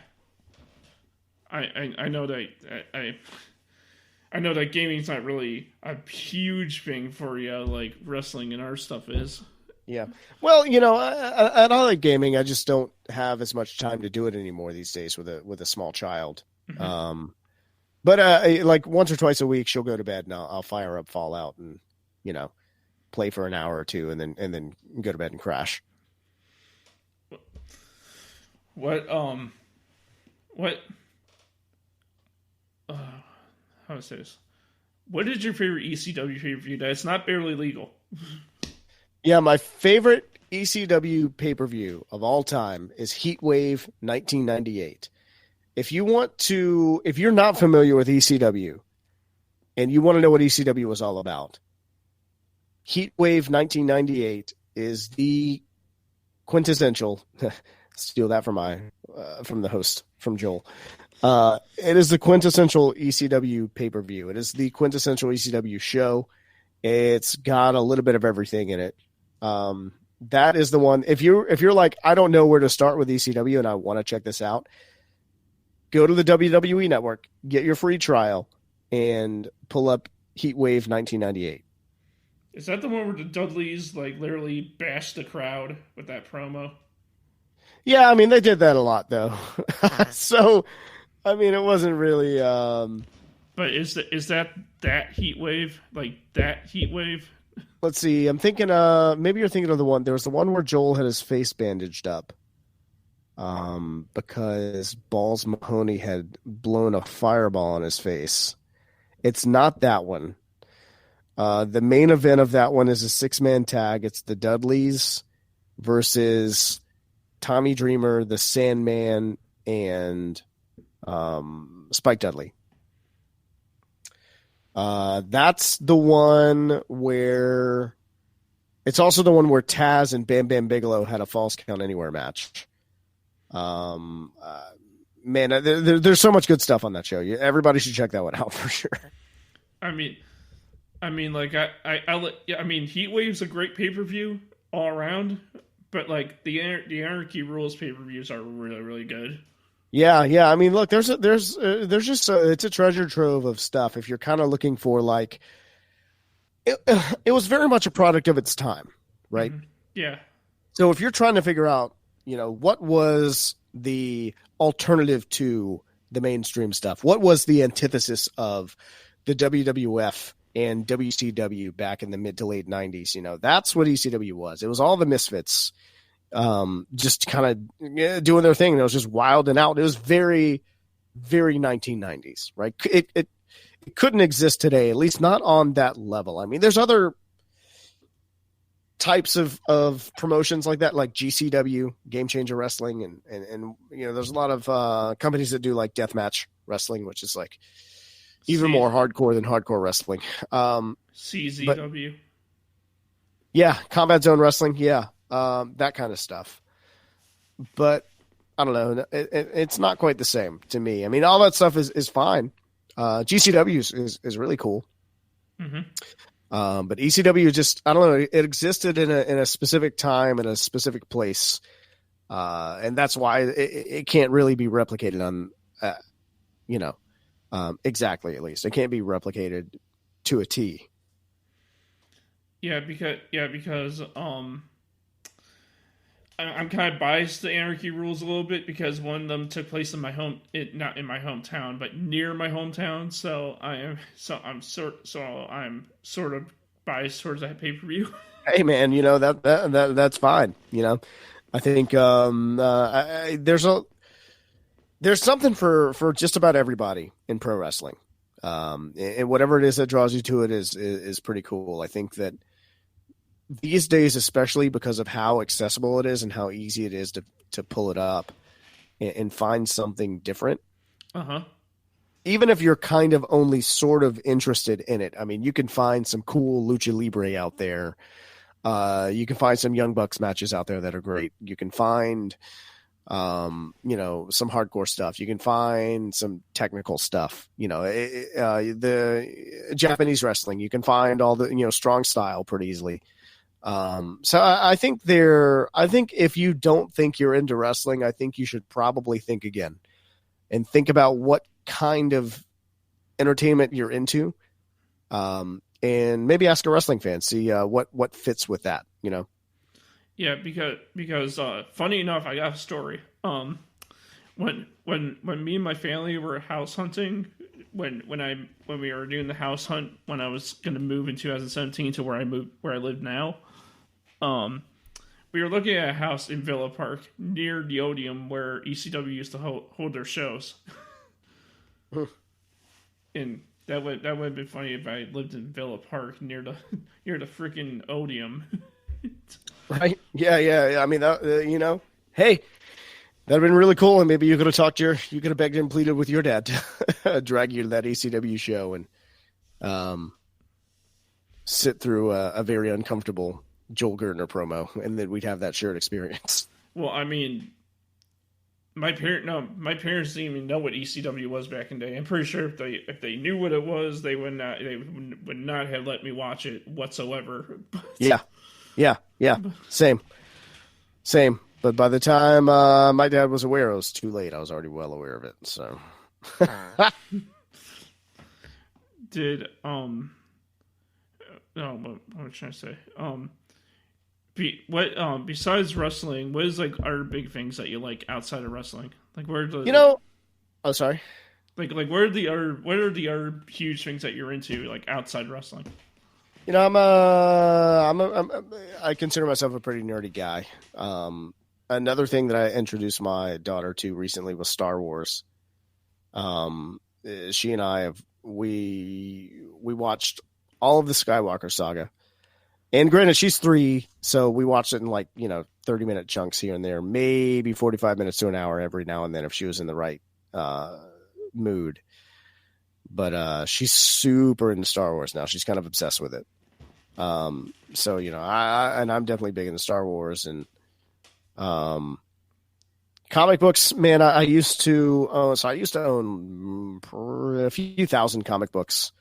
I know that I know that gaming's not really a huge thing for you like wrestling and our stuff is. Yeah. Well, I like gaming. I just don't have as much time to do it anymore these days with a small child. Mm-hmm. But like once or twice a week, she'll go to bed and I'll fire up Fallout and play for an hour or two and then go to bed and crash. How to say this? What is your favorite ECW pay-per-view that's not barely legal? Yeah, my favorite ECW pay-per-view of all time is Heatwave 1998. If you're not familiar with ECW and you want to know what ECW was all about, Heatwave 1998 is the quintessential, steal that from the host, from Joel. It is the quintessential ECW pay-per-view. It is the quintessential ECW show. It's got a little bit of everything in it. That is the one. If you're like, I don't know where to start with ECW and I want to check this out, go to the WWE Network, get your free trial, and pull up Heatwave 1998. Is that the one where the Dudleys like literally bashed the crowd with that promo? Yeah, I mean they did that a lot though. So, I mean it wasn't really. But is that Heatwave, like that Heatwave? Let's see. I'm thinking. Maybe you're thinking of the one. There was the one where Joel had his face bandaged up. Because Balls Mahoney had blown a fireball on his face. It's not that one. The main event of that one is a 6-man tag. It's the Dudleys versus Tommy Dreamer, the Sandman, and Spike Dudley. That's the one where it's also the one where Taz and Bam Bam Bigelow had a Falls Count Anywhere match. Man, there's so much good stuff on that show. Everybody should check that one out for sure. I mean, like Heatwave's a great pay-per-view all around, but like the Anarchy Rules pay-per-views are really, really good. Yeah. I mean, look, there's just it's a treasure trove of stuff. If you're kind of looking for like, it was very much a product of its time, right? Mm-hmm. Yeah. So if you're trying to figure out, what was the alternative to the mainstream stuff? What was the antithesis of the WWF and WCW back in the mid to late 90s? That's what ECW was. It was all the misfits just kind of doing their thing. And it was just wild and out. It was very, very 1990s, right? It couldn't exist today, at least not on that level. I mean, there's other types of promotions like that, like GCW, Game Changer Wrestling, and there's a lot of companies that do like deathmatch wrestling, which is like even more hardcore than hardcore wrestling. CZW, yeah, Combat Zone Wrestling, yeah, that kind of stuff. But I don't know, it's not quite the same to me. I mean, all that stuff is fine. GCW is really cool. Mm-hmm. But ECW just, I don't know, it existed in a specific time, in a specific place. And that's why it can't really be replicated exactly. At least it can't be replicated to a T. Because I'm kind of biased to Anarchy Rules a little bit because one of them took place in not in my hometown, but near my hometown. So I'm sort of biased towards that pay per view. Hey man, that's fine. I think there's something for just about everybody in pro wrestling, and whatever it is that draws you to it is pretty cool. I think that these days, especially because of how accessible it is and how easy it is to pull it up and find something different. Even if you're kind of only sort of interested in it, I mean, you can find some cool lucha libre out there. You can find some Young Bucks matches out there that are great. You can find, some hardcore stuff. You can find some technical stuff. The Japanese wrestling. You can find all the strong style pretty easily. So I think if you don't think you're into wrestling, I think you should probably think again and think about what kind of entertainment you're into. And maybe ask a wrestling fan, see what fits with that, Yeah, because funny enough, I got a story. When me and my family were house hunting, when we were doing the house hunt when I was going to move in 2017 to where I live now, we were looking at a house in Villa Park near the Odeum where ECW used to hold their shows. And that would have been funny if I lived in Villa Park near the freaking Odeum. Right? Yeah. I mean, hey, that'd been really cool. And maybe you could have begged and pleaded with your dad to drag you to that ECW show and sit through a very uncomfortable Joel Gertner promo, and then we'd have that shared experience. Well, I mean, my parents didn't even know what ECW was back in the day. I'm pretty sure if they knew what it was, they would not have let me watch it whatsoever. Yeah. Same. But by the time my dad was aware, it was too late. I was already well aware of it. So, what was I trying to say? Besides wrestling, what is are big things that you like outside of wrestling? Like where oh sorry. Like what are the other huge things that you're into like outside wrestling? I consider myself a pretty nerdy guy. Another thing that I introduced my daughter to recently was Star Wars. She and I we watched all of the Skywalker saga. And granted, she's 3, so we watched it in 30-minute chunks here and there, maybe 45 minutes to an hour every now and then if she was in the right mood. But she's super into Star Wars now. She's kind of obsessed with it. So I'm definitely big into Star Wars and comic books. Man, I used to own a few thousand comic books.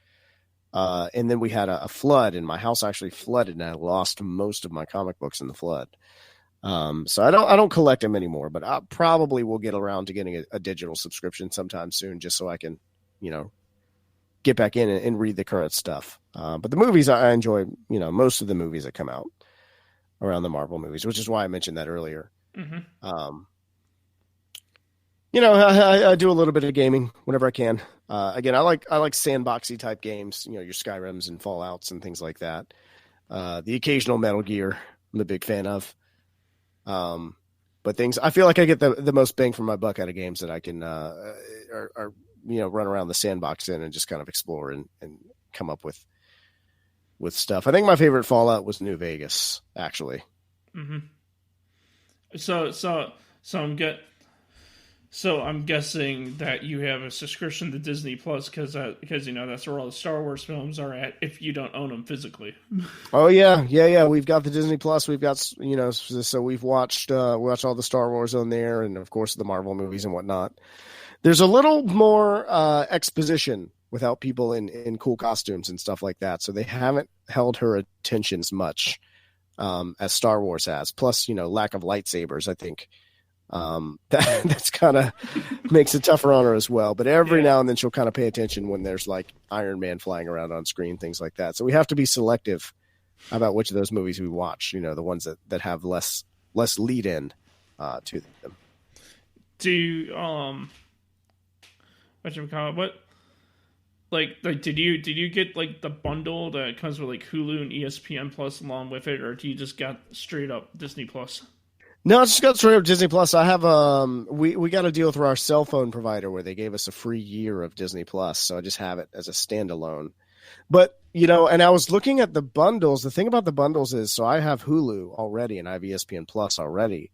And then we had a flood, and my house actually flooded, and I lost most of my comic books in the flood. So I don't collect them anymore, but I probably will get around to getting a digital subscription sometime soon, just so I can, get back in and read the current stuff. But the movies, I enjoy, most of the movies that come out around the Marvel movies, which is why I mentioned that earlier. Mm-hmm. I do a little bit of gaming whenever I can. Again, I like sandboxy type games, your Skyrims and Fallouts and things like that. The occasional Metal Gear, I'm a big fan of. But I feel like I get the most bang for my buck out of games that I can, run around the sandbox in and just kind of explore and come up with stuff. I think my favorite Fallout was New Vegas, actually. Mm-hmm. So I'm guessing that you have a subscription to Disney Plus because that's where all the Star Wars films are at if you don't own them physically. Oh yeah. We've got the Disney Plus. We've got so we've watched all the Star Wars on there, and of course the Marvel movies and whatnot. There's a little more exposition without people in cool costumes and stuff like that, so they haven't held her attention as much as Star Wars has. Plus, lack of lightsabers, I think. That's kind of makes it tougher on her as well. But every Yeah. now and then she'll kind of pay attention when there's like Iron Man flying around on screen, things like that. So we have to be selective about which of those movies we watch. You know, the ones that have less lead in to them. Do you, what did you get like the bundle that comes with like Hulu and ESPN Plus along with it, or do you just got straight up Disney Plus? No, I just got straight up Disney Plus. I have we got a deal through our cell phone provider where they gave us a free year of Disney Plus, so I just have it as a standalone. But you know, and I was looking at the bundles. The thing about the bundles is, so I have Hulu already and I have ESPN Plus already.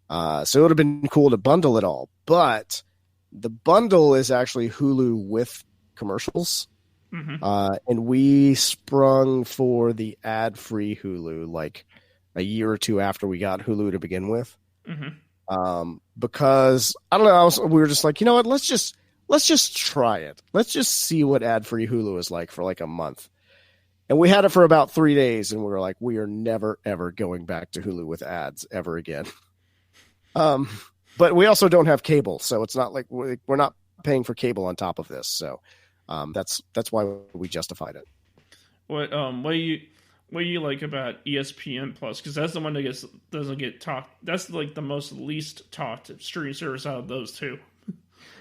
So it would have been cool to bundle it all, but the bundle is actually Hulu with commercials. Mm-hmm. And we sprung for the ad-free Hulu like a year or two after we got Hulu to begin with. Mm-hmm. Because I don't know, we were just like, you know what, let's just try it. Let's just see what ad-free Hulu is like for like a month. And we had it for about 3 days, and we were like, we are never, ever going back to Hulu with ads ever again. But we also don't have cable, so it's not like we're not paying for cable on top of this. So that's why we justified it. What do you like about ESPN Plus? Because that's the one that doesn't get talked. That's like the most least talked streaming service out of those two.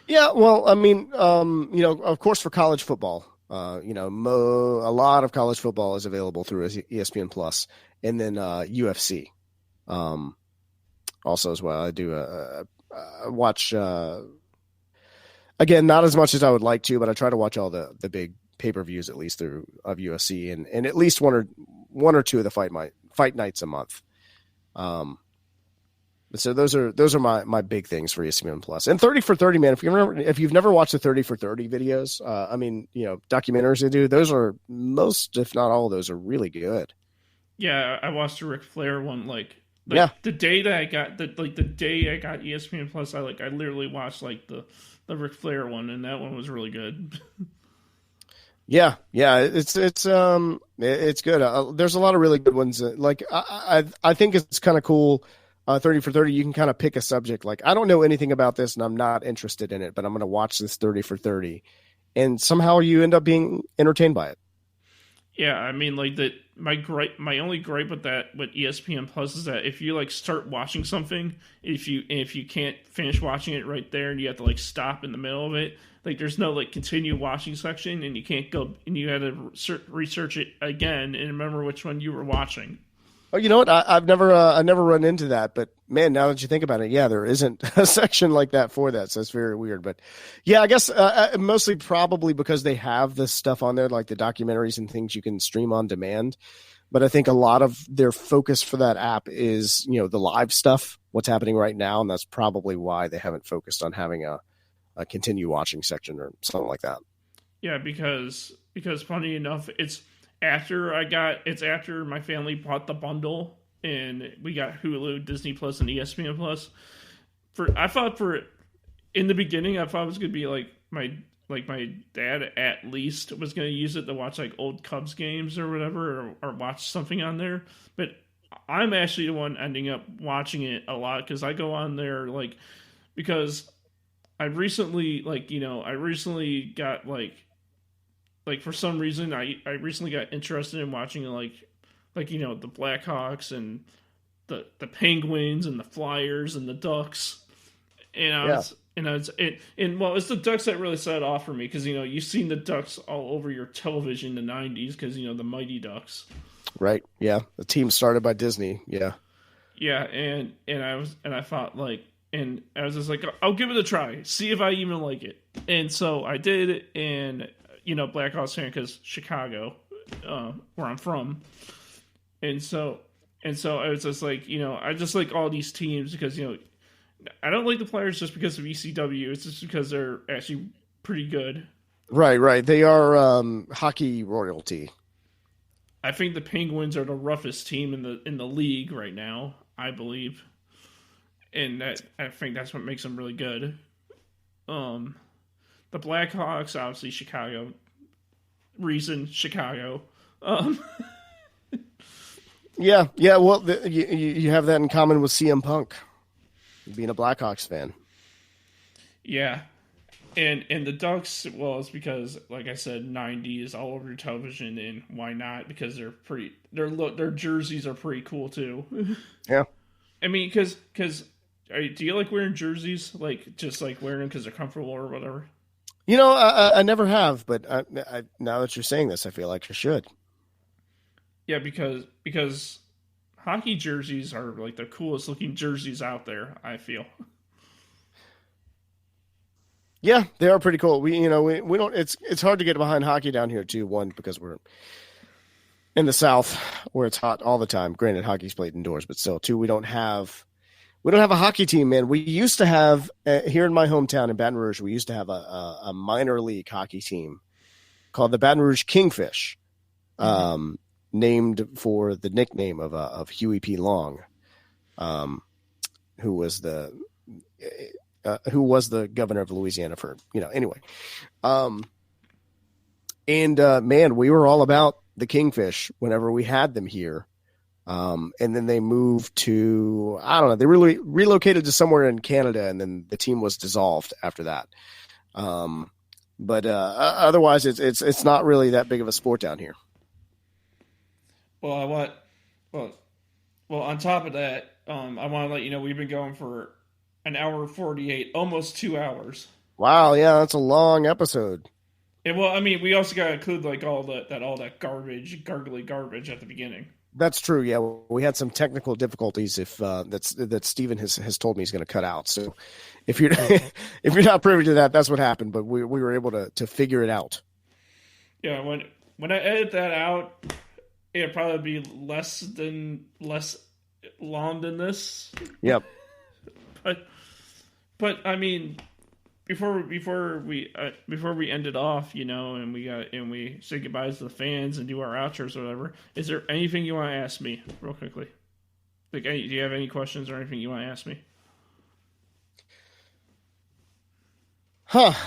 Yeah, well, I mean, you know, of course, for college football, you know, a lot of college football is available through ESPN Plus, and then UFC, also as well. I do watch again, not as much as I would like to, but I try to watch all the big pay-per-views at least through of UFC, and at least one or two of the fight nights a month. So those are my big things for ESPN Plus. And 30 for 30, man, if you've never watched the 30 for 30 videos, I mean, you know, documentaries they do, those are most, if not all of those, are really good. Yeah, I watched the Ric Flair one yeah. The day that I got the day I got ESPN Plus, I literally watched like the Ric Flair one, and that one was really good. Yeah, it's good. There's a lot of really good ones. Like I think it's kind of cool. 30 for 30, you can kind of pick a subject. Like, I don't know anything about this and I'm not interested in it, but I'm going to watch this 30 for 30, and somehow you end up being entertained by it. Yeah, I mean, like my only gripe with ESPN Plus is that if you like start watching something, if you can't finish watching it right there and you have to like stop in the middle of it, like there's no like continue watching section, and you can't go and you had to research it again and remember which one you were watching. Oh, you know what? I've never run into that, but man, now that you think about it, yeah, there isn't a section like that for that, so it's very weird. But yeah, I guess mostly probably because they have this stuff on there, like the documentaries and things you can stream on demand. But I think a lot of their focus for that app is, you know, the live stuff, what's happening right now, and that's probably why they haven't focused on having a continue watching section or something like that. Yeah, because funny enough, it's after my family bought the bundle and we got Hulu, Disney Plus, and ESPN Plus. In the beginning, I thought it was gonna be like my dad at least was gonna use it to watch like old Cubs games or whatever, or watch something on there. But I'm actually the one ending up watching it a lot because I go on there because I recently got for some reason I recently got interested in watching the Blackhawks and the Penguins and the Flyers and the Ducks, and it's the Ducks that really set it off for me because you've seen the Ducks all over your television in the '90s because the Mighty Ducks, right? Yeah, the team started by Disney. Yeah, and I thought and I was just like, I'll give it a try, see if I even like it, and so I did, and Blackhawks fan because Chicago, where I'm from, and so I was just like, I just like all these teams because I don't like the players just because of ECW. It's just because they're actually pretty good. Right. They are hockey royalty. I think the Penguins are the roughest team in the league right now, I believe, and I think that's what makes them really good. The Blackhawks, obviously Chicago. Reason Chicago. Yeah. Well, you have that in common with CM Punk. being a Blackhawks fan. Yeah. And the Ducks, well, it's because, like I said, 90 is all over your television, and why not? Because they're pretty. Their jerseys are pretty cool too. Yeah. I mean, because do you like wearing jerseys? Like just like wearing them because they're comfortable or whatever? I never have, but now that you're saying this, I feel like I should. Yeah, because hockey jerseys are like the coolest looking jerseys out there, I feel. Yeah, they are pretty cool. We don't. It's hard to get behind hockey down here too. One, because we're in the South where it's hot all the time. Granted, hockey's played indoors, but still. Two, we don't have a hockey team, man. We used to have here in my hometown in Baton Rouge. We used to have a minor league hockey team called the Baton Rouge Kingfish, named for the nickname of Huey P. Long, who was the governor of Louisiana for, anyway. Man, we were all about the Kingfish whenever we had them here. And then they moved to, I don't know, they really relocated to somewhere in Canada, and then the team was dissolved after that. But otherwise it's not really that big of a sport down here. Well, on top of that, I want to let you know we've been going for an hour 48, almost 2 hours. Wow, yeah, that's a long episode. And well, I mean, we also got to include like all that garbage, gargly garbage at the beginning. That's true. Yeah, we had some technical difficulties. That Steven has told me he's going to cut out. So if you're if you're not privy to that, that's what happened. But we were able to figure it out. Yeah, when I edit that out, it'll probably be less long than this. Yep. But I mean, before we end it off, and we say goodbyes to the fans and do our outros or whatever, is there anything you want to ask me real quickly? Like, do you have any questions or anything you want to ask me?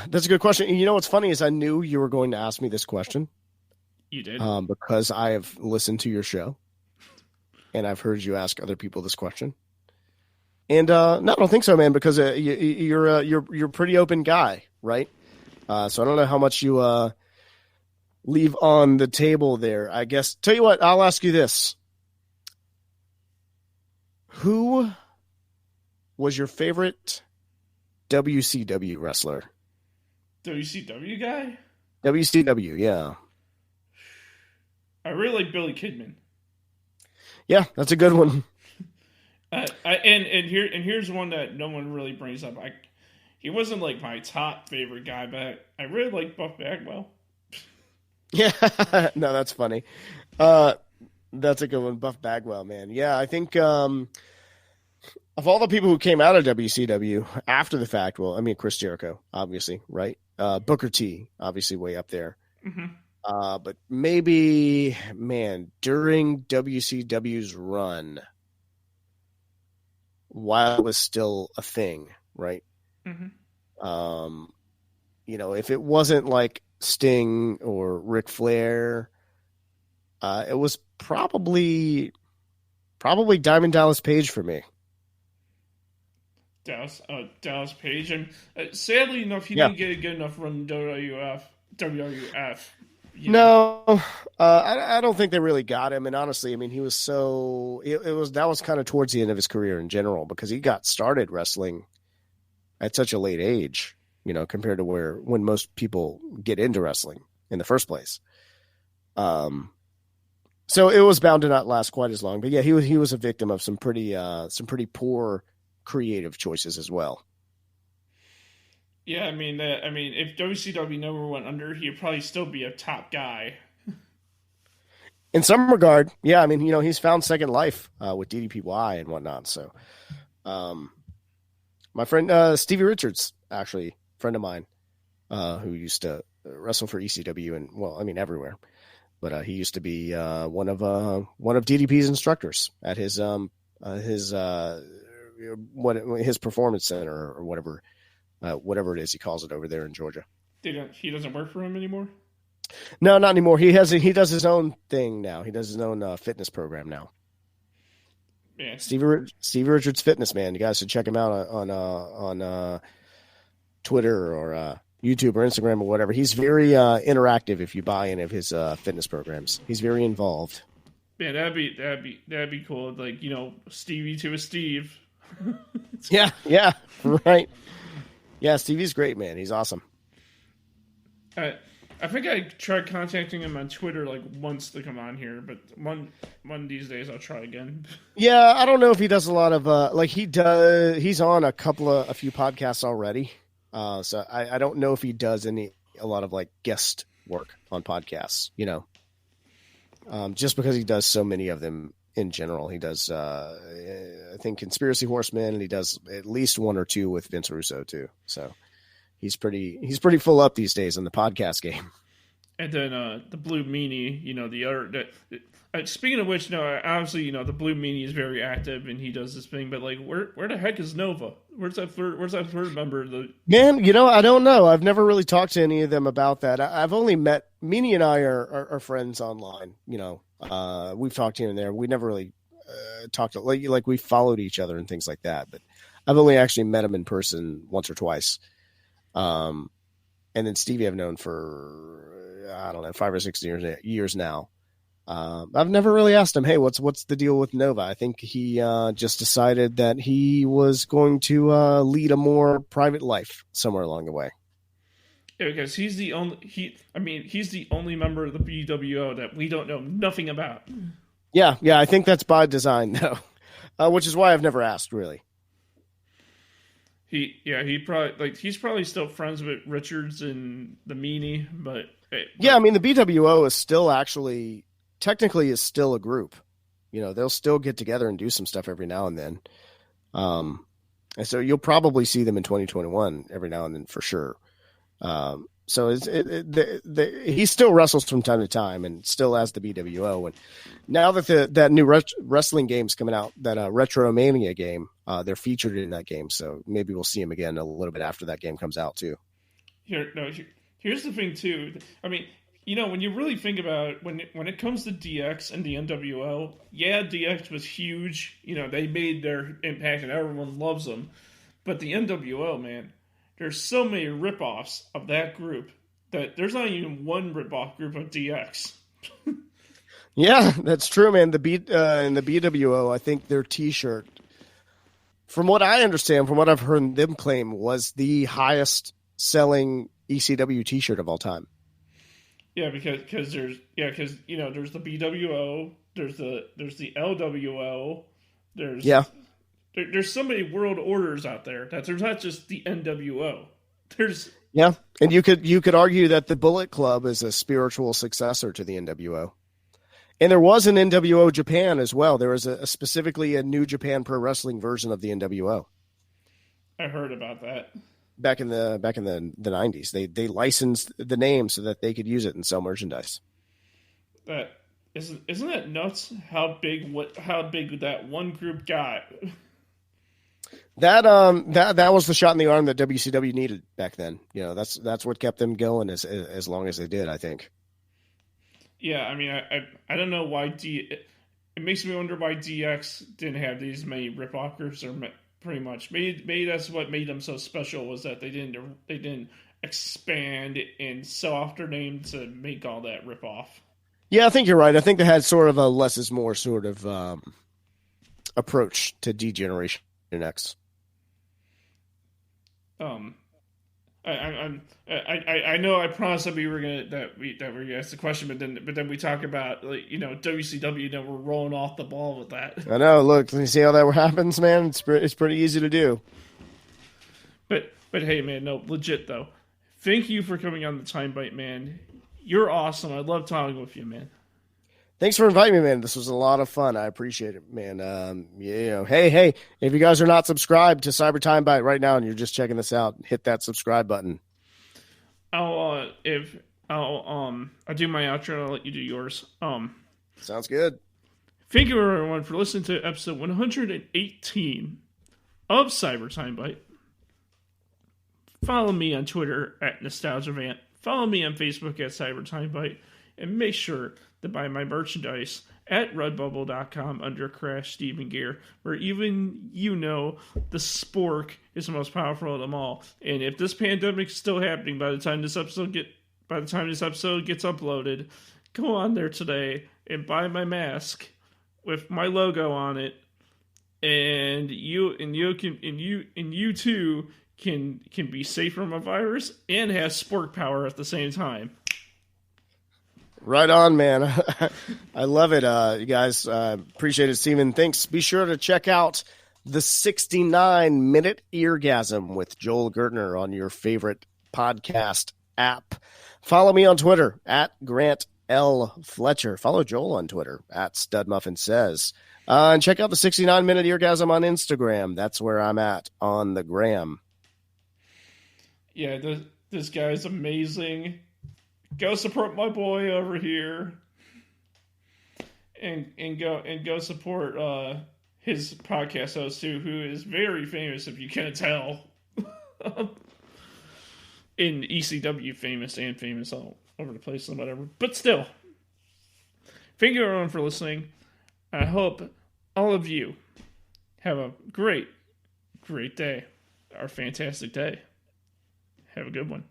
That's a good question. You know what's funny is I knew you were going to ask me this question. You did? Because I have listened to your show, and I've heard you ask other people this question. And no, I don't think so, man. Because you're a pretty open guy, right? So I don't know how much you leave on the table there. I guess. Tell you what, I'll ask you this: who was your favorite WCW wrestler? WCW guy? WCW, yeah. I really like Billy Kidman. Yeah, that's a good one. Here's one that no one really brings up. He wasn't like my top favorite guy, but I really like Buff Bagwell. Yeah, no, that's funny. That's a good one, Buff Bagwell, man. Yeah, I think of all the people who came out of WCW after the fact, well, I mean Chris Jericho, obviously, right? Booker T, obviously, way up there. Mm-hmm. But maybe, man, during WCW's run, while it was still a thing, right? Mm-hmm. If it wasn't like Sting or Ric Flair, it was probably Diamond Dallas Page for me. Dallas Page, and sadly enough, he didn't get a good enough run in WWF. No, I don't think they really got him. And honestly, I mean, he was that was kind of towards the end of his career in general, because he got started wrestling at such a late age, compared to when most people get into wrestling in the first place. So it was bound to not last quite as long. But yeah, he was a victim of some pretty poor creative choices as well. Yeah, I mean, if WCW never went under, he'd probably still be a top guy. In some regard, yeah. I mean, he's found second life with DDPY and whatnot. So, my friend Stevie Richards, actually, friend of mine, who used to wrestle for ECW and, well, I mean, everywhere, but he used to be one of DDP's instructors at his performance center or whatever. Whatever it is he calls it over there in Georgia. He doesn't work for him anymore? No, not anymore. He does his own thing now. He does his own fitness program now. Yeah. Stevie Richards Fitness, man. You guys should check him out on Twitter or YouTube or Instagram or whatever. He's very interactive if you buy any of his fitness programs. He's very involved. Man, that'd be cool. Like, Stevie to a Steve. Yeah, right. Yeah, Stevie's great, man. He's awesome. I think I tried contacting him on Twitter like once to come on here, but one of these days I'll try again. Yeah, I don't know if he does a lot of he does. He's on a few podcasts already. So I don't know if he does a lot of like guest work on podcasts. Just because he does so many of them in general. He does I think Conspiracy Horsemen, and he does at least one or two with Vince Russo too. So he's pretty full up these days in the podcast game. And then the Blue Meanie, the other. Speaking of which, obviously, the Blue Meanie is very active and he does this thing. But like, where the heck is Nova? Where's that third member? Man, I don't know. I've never really talked to any of them about that. I've only met Meanie and I are friends online. We've talked here and there. We never really talked like we followed each other and things like that. But I've only actually met him in person once or twice. And then Stevie I've known for, I don't know, 5 or 6 years now. I've never really asked him, hey, what's the deal with Nova? I think he just decided that he was going to lead a more private life somewhere along the way. Yeah, because he's the only member of the BWO that we don't know nothing about. Yeah, I think that's by design though, which is why I've never asked really. He's probably still friends with Richards and the Meanie, but yeah, I mean the BWO is still actually technically is still a group. They'll still get together and do some stuff every now and then. And so you'll probably see them in 2021 every now and then for sure. So he still wrestles from time to time and still has the BWO. And now that that new wrestling game's coming out, that Retromania game, they're featured in that game. So maybe we'll see him again a little bit after that game comes out too. Here's the thing too. I mean, when you really think about it, when it comes to DX and the NWO, yeah, DX was huge. They made their impact and everyone loves them. But the NWO, man, there's so many ripoffs of that group that there's not even one ripoff group of DX. Yeah, that's true, man. In the BWO, I think their T-shirt, from what I understand, from what I've heard them claim, was the highest selling ECW T-shirt of all time. Yeah, because there's the BWO, there's the LWO, there's so many world orders out there that there's not just the NWO. And you could argue that the Bullet Club is a spiritual successor to the NWO. And there was an NWO Japan as well. There was specifically a New Japan Pro Wrestling version of the NWO. I heard about that. Back in the 90s, they licensed the name so that they could use it and sell merchandise. That isn't that nuts? How big that one group got? That was the shot in the arm that WCW needed back then. That's what kept them going as long as they did, I think. Yeah, I mean, I don't know why it makes me wonder why DX didn't have these many rip-off groups, or pretty much maybe that's what made them so special, was that they didn't expand and sell off their name to make all that rip-off. Yeah, I think you're right. I think they had sort of a less is more sort of approach to D-Generation X. I know I promised that we were gonna ask the question, but then we talk about WCW. We're rolling off the ball with that. I know. Look, you see how that happens, man. It's pretty easy to do. But hey, man, no, legit though. Thank you for coming on the Timebite, man. You're awesome. I love talking with you, man. Thanks for inviting me, man. This was a lot of fun. I appreciate it, man. Hey, if you guys are not subscribed to Cyber Timebite right now and you're just checking this out, hit that subscribe button. I'll do my outro and I'll let you do yours. Sounds good. Thank you everyone for listening to episode 118 of Cyber Timebite. Follow me on Twitter at NostalgiaVant. Follow me on Facebook at Cyber Timebite. And make sure to buy my merchandise at redbubble.com under Crash Steven Gear, where even the spork is the most powerful of them all. And if this pandemic is still happening by the time this episode gets uploaded, go on there today and buy my mask with my logo on it, and you too can be safe from a virus and have spork power at the same time. Right on, man. I love it. You guys, appreciate it, Steven. Thanks. Be sure to check out the 69-minute Eargasm with Joel Gertner on your favorite podcast app. Follow me on Twitter at Grant L. Fletcher. Follow Joel on Twitter at StudMuffinSays. And check out the 69-minute Eargasm on Instagram. That's where I'm at on the gram. Yeah, this guy's amazing. Go support my boy over here, and go support his podcast host too, who is very famous, if you can't tell, in ECW famous and famous all over the place and whatever. But still, thank you everyone for listening. I hope all of you have a great day, or fantastic day. Have a good one.